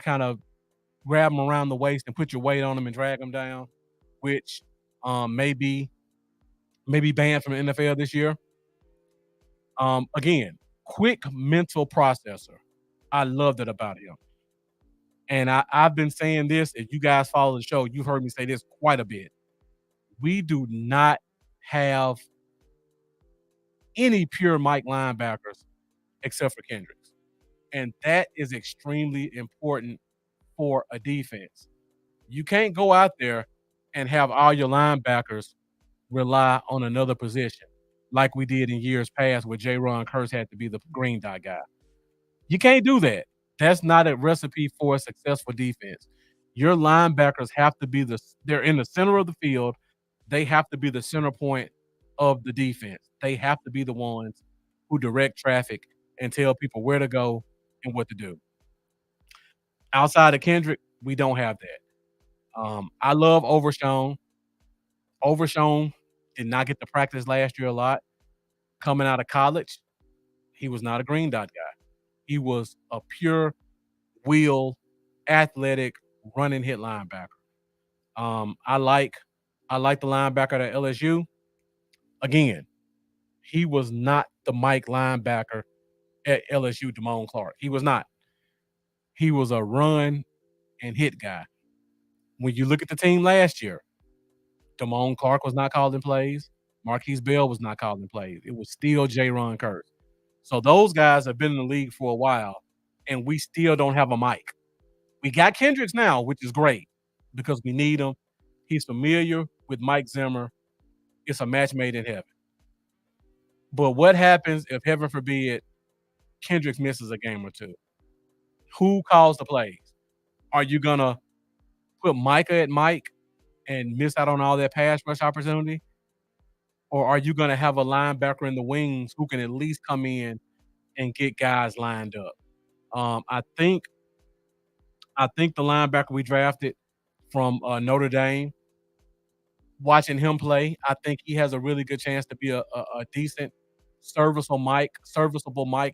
kind of grab him around the waist and put your weight on him and drag him down, which may be banned from the NFL this year. Again, quick mental processor. I love that about him. And I've been saying this. If you guys follow the show, you've heard me say this quite a bit. We do not have any pure Mike linebackers except for Kendricks. And that is extremely important for a defense. You can't go out there and have all your linebackers rely on another position like we did in years past where J-Ron Curse had to be the green dot guy. You can't do that. That's not a recipe for a successful defense. Your linebackers have to be they're in the center of the field. They have to be the center point of the defense. They have to be the ones who direct traffic and tell people where to go and what to do. Outside of Kendrick, we don't have that. I love Overshown. Overshown did not get to practice last year a lot. Coming out of college, he was not a green dot guy. He was a pure wheel, athletic, run and hit linebacker. I like the linebacker at LSU. Again, he was not the Mike linebacker at LSU, Damone Clark. He was not. He was a run and hit guy. When you look at the team last year, Damone Clark was not calling plays. Marquise Bell was not calling plays. It was still J-Ron Curse. So those guys have been in the league for a while, and we still don't have a Mike. We got Kendricks now, which is great because we need him. He's familiar with Mike Zimmer. It's a match made in heaven. But what happens if, heaven forbid, Kendricks misses a game or two? Who calls the plays? Are you going to put Micah at Mike and miss out on all that pass rush opportunity? or are you going to have a linebacker in the wings who can at least come in and get guys lined up? I think the linebacker we drafted from Notre Dame, watching him play, I think he has a really good chance to be a decent serviceable Mike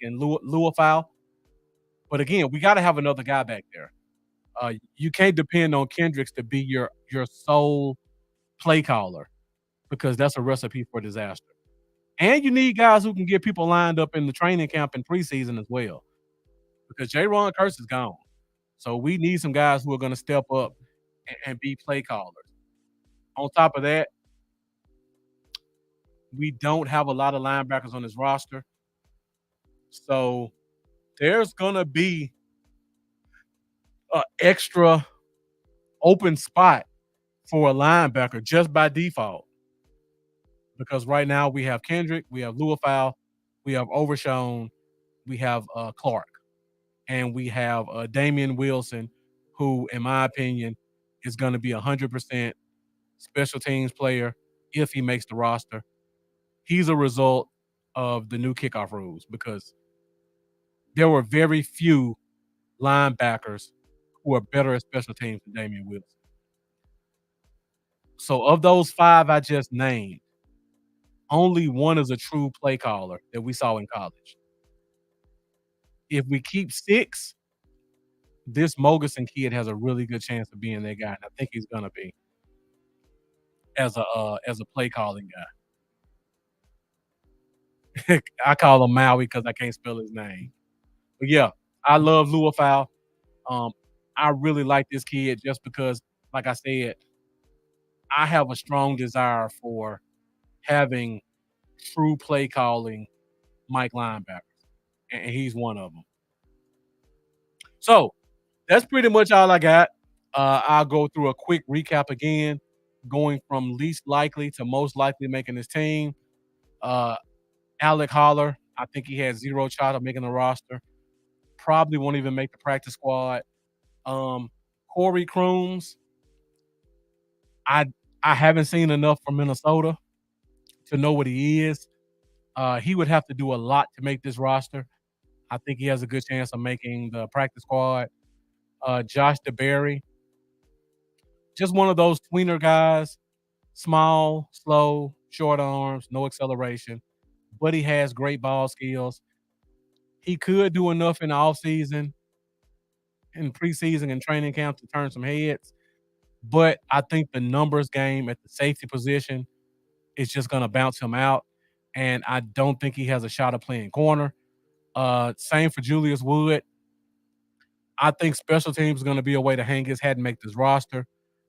and Luafau. But again, we got to have another guy back there. You can't depend on Kendricks to be your sole play caller because that's a recipe for disaster. And you need guys who can get people lined up in the training camp and preseason as well because J-Ron Curse is gone. So we need some guys who are going to step up and be play callers. On top of that, we don't have a lot of linebackers on this roster. So there's going to be an extra open spot for a linebacker just by default. Because right now we have Kendrick, we have Luafau, we have Overshown, we have Clark, and we have Damian Wilson, who, in my opinion, is going to be 100% special teams player if he makes the roster. He's a result of the new kickoff rules because there were very few linebackers who are better at special teams than Damian Wilson. So of those 5 I just named, only one is a true play caller that we saw in college. If we keep 6, this Mogerson kid has a really good chance of being that guy, and I think he's gonna be as a play calling guy. I call him Maui because I can't spell his name. But yeah, I love Luafau. Um, I really like this kid just because, like I said, I have a strong desire for having true play calling Mike linebackers, and he's one of them. So that's pretty much all I got. I'll go through a quick recap again, going from least likely to most likely making this team. Uh, Alec Holler, I think he has 0 shot of making the roster. Probably won't even make the practice squad. Um, Corey Crooms, I I haven't seen enough from Minnesota to know what he is. He would have to do a lot to make this roster. I think he has a good chance of making the practice squad. Josh DeBerry, just one of those tweener guys, small, slow, short arms, no acceleration, but he has great ball skills. He could do enough in the offseason, in preseason and training camp to turn some heads, but I think the numbers game at the safety position is just going to bounce him out, and I don't think he has a shot of playing corner. Same for Julius Wood. I think special teams is going to be a way to hang his hat and make this roster,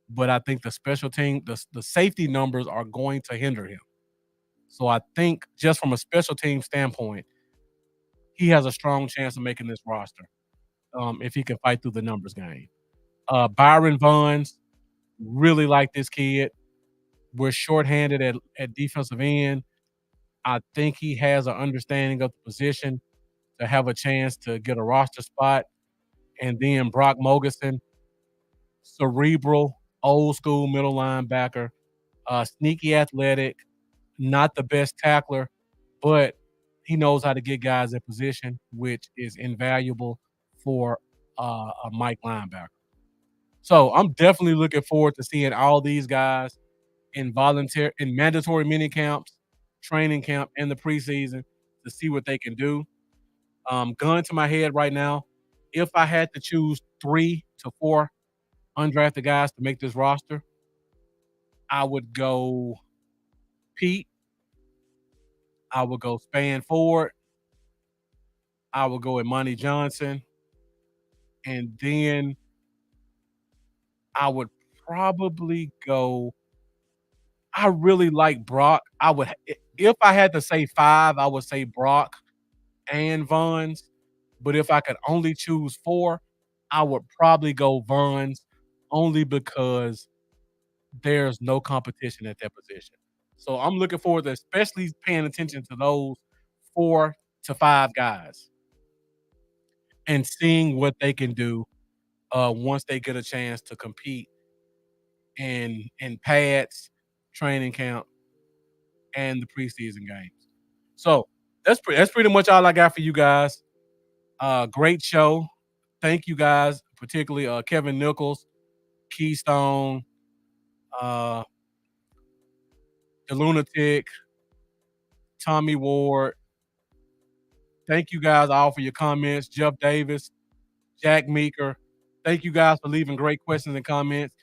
but I think the special team, the safety numbers are going to hinder him. So I think just from a special team standpoint, he has a strong chance of making this roster if he can fight through the numbers game. Byron Vaughns, really like this kid. We're shorthanded at defensive end. I think he has an understanding of the position to have a chance to get a roster spot. And then Brock Mogerson, cerebral, old school middle linebacker, sneaky athletic, not the best tackler, but he knows how to get guys in position, which is invaluable for a Mike linebacker. So I'm definitely looking forward to seeing all these guys in mandatory mini camps, training camp, and the preseason to see what they can do. Gun to my head right now, if I had to choose 3 to 4 undrafted guys to make this roster, I would go Pete. I would go Span Ford. I would go Monty Johnson. And then I would probably go. I really like Brock. If I had to say 5, I would say Brock and Vaughns. But if I could only choose 4, I would probably go Vaughns only because there's no competition at that position. So I'm looking forward to especially paying attention to those 4 to 5 guys and seeing what they can do once they get a chance to compete in pads, training camp, and the preseason games. So that's pretty much all I got for you guys. Great show. Thank you guys, particularly Kevin Nichols, Keystone, uh, the Lunatic, Tommy Ward. Thank you guys all for your comments. Jeff Davis, Jack Meeker. Thank you guys for leaving great questions and comments.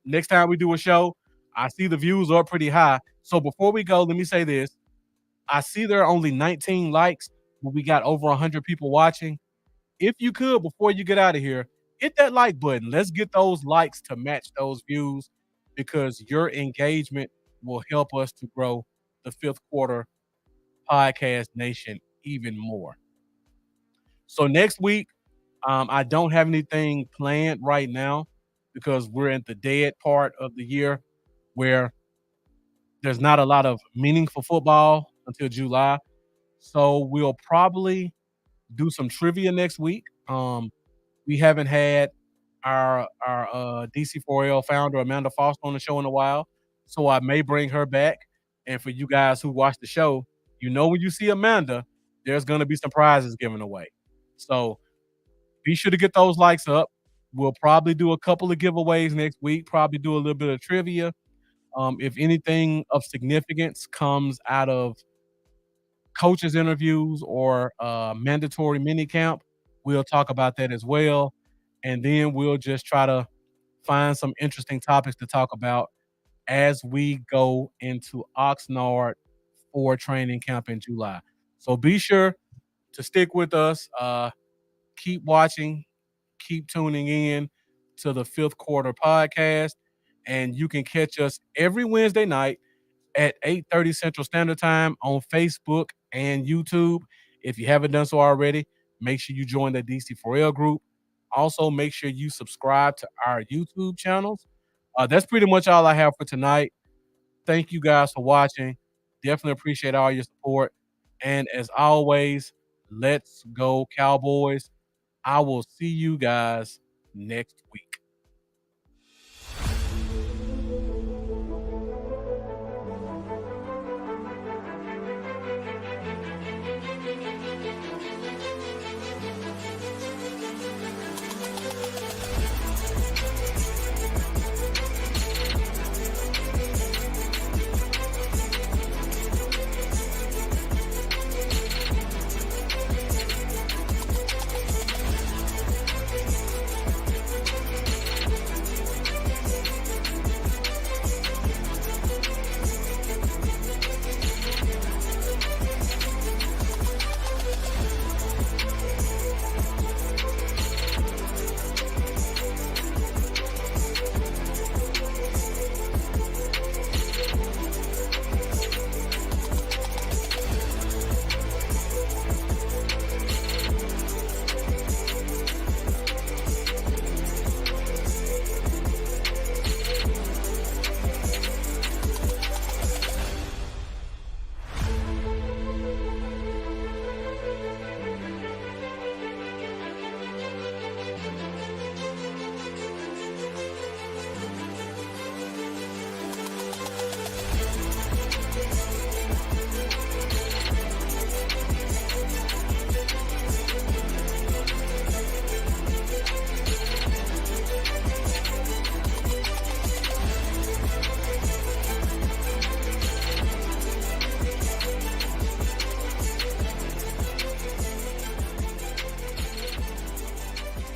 Next time we do a show, I see the views are pretty high. So before we go, let me say this. I see there are only 19 likes, but we got over 100 people watching. If you could, before you get out of here, hit that like button. Let's get those likes to match those views because your engagement will help us to grow the fifth quarter podcast nation even more. So next week, I don't have anything planned right now because we're at the dead part of the year where there's not a lot of meaningful football until July. So we'll probably do some trivia next week. We haven't had our DC4L founder Amanda Foster on the show in a while, so I may bring her back. And for you guys who watch the show, you know when you see Amanda, there's going to be some prizes given away. So be sure to get those likes up. We'll probably do a couple of giveaways next week. Probably do a little bit of trivia. If anything of significance comes out of coaches interviews or mandatory mini camp, we'll talk about that as well. And then we'll just try to find some interesting topics to talk about as we go into Oxnard for training camp in July. So be sure to stick with us. Keep watching, keep tuning in to the Fifth Quarter podcast. And you can catch us every Wednesday night at 8:30 Central Standard Time on Facebook and YouTube. If you haven't done so already, make sure you join the DC4L group. Also, make sure you subscribe to our YouTube channels. That's pretty much all I have for tonight. Thank you guys for watching. Definitely appreciate all your support. And as always, let's go Cowboys. I will see you guys next week.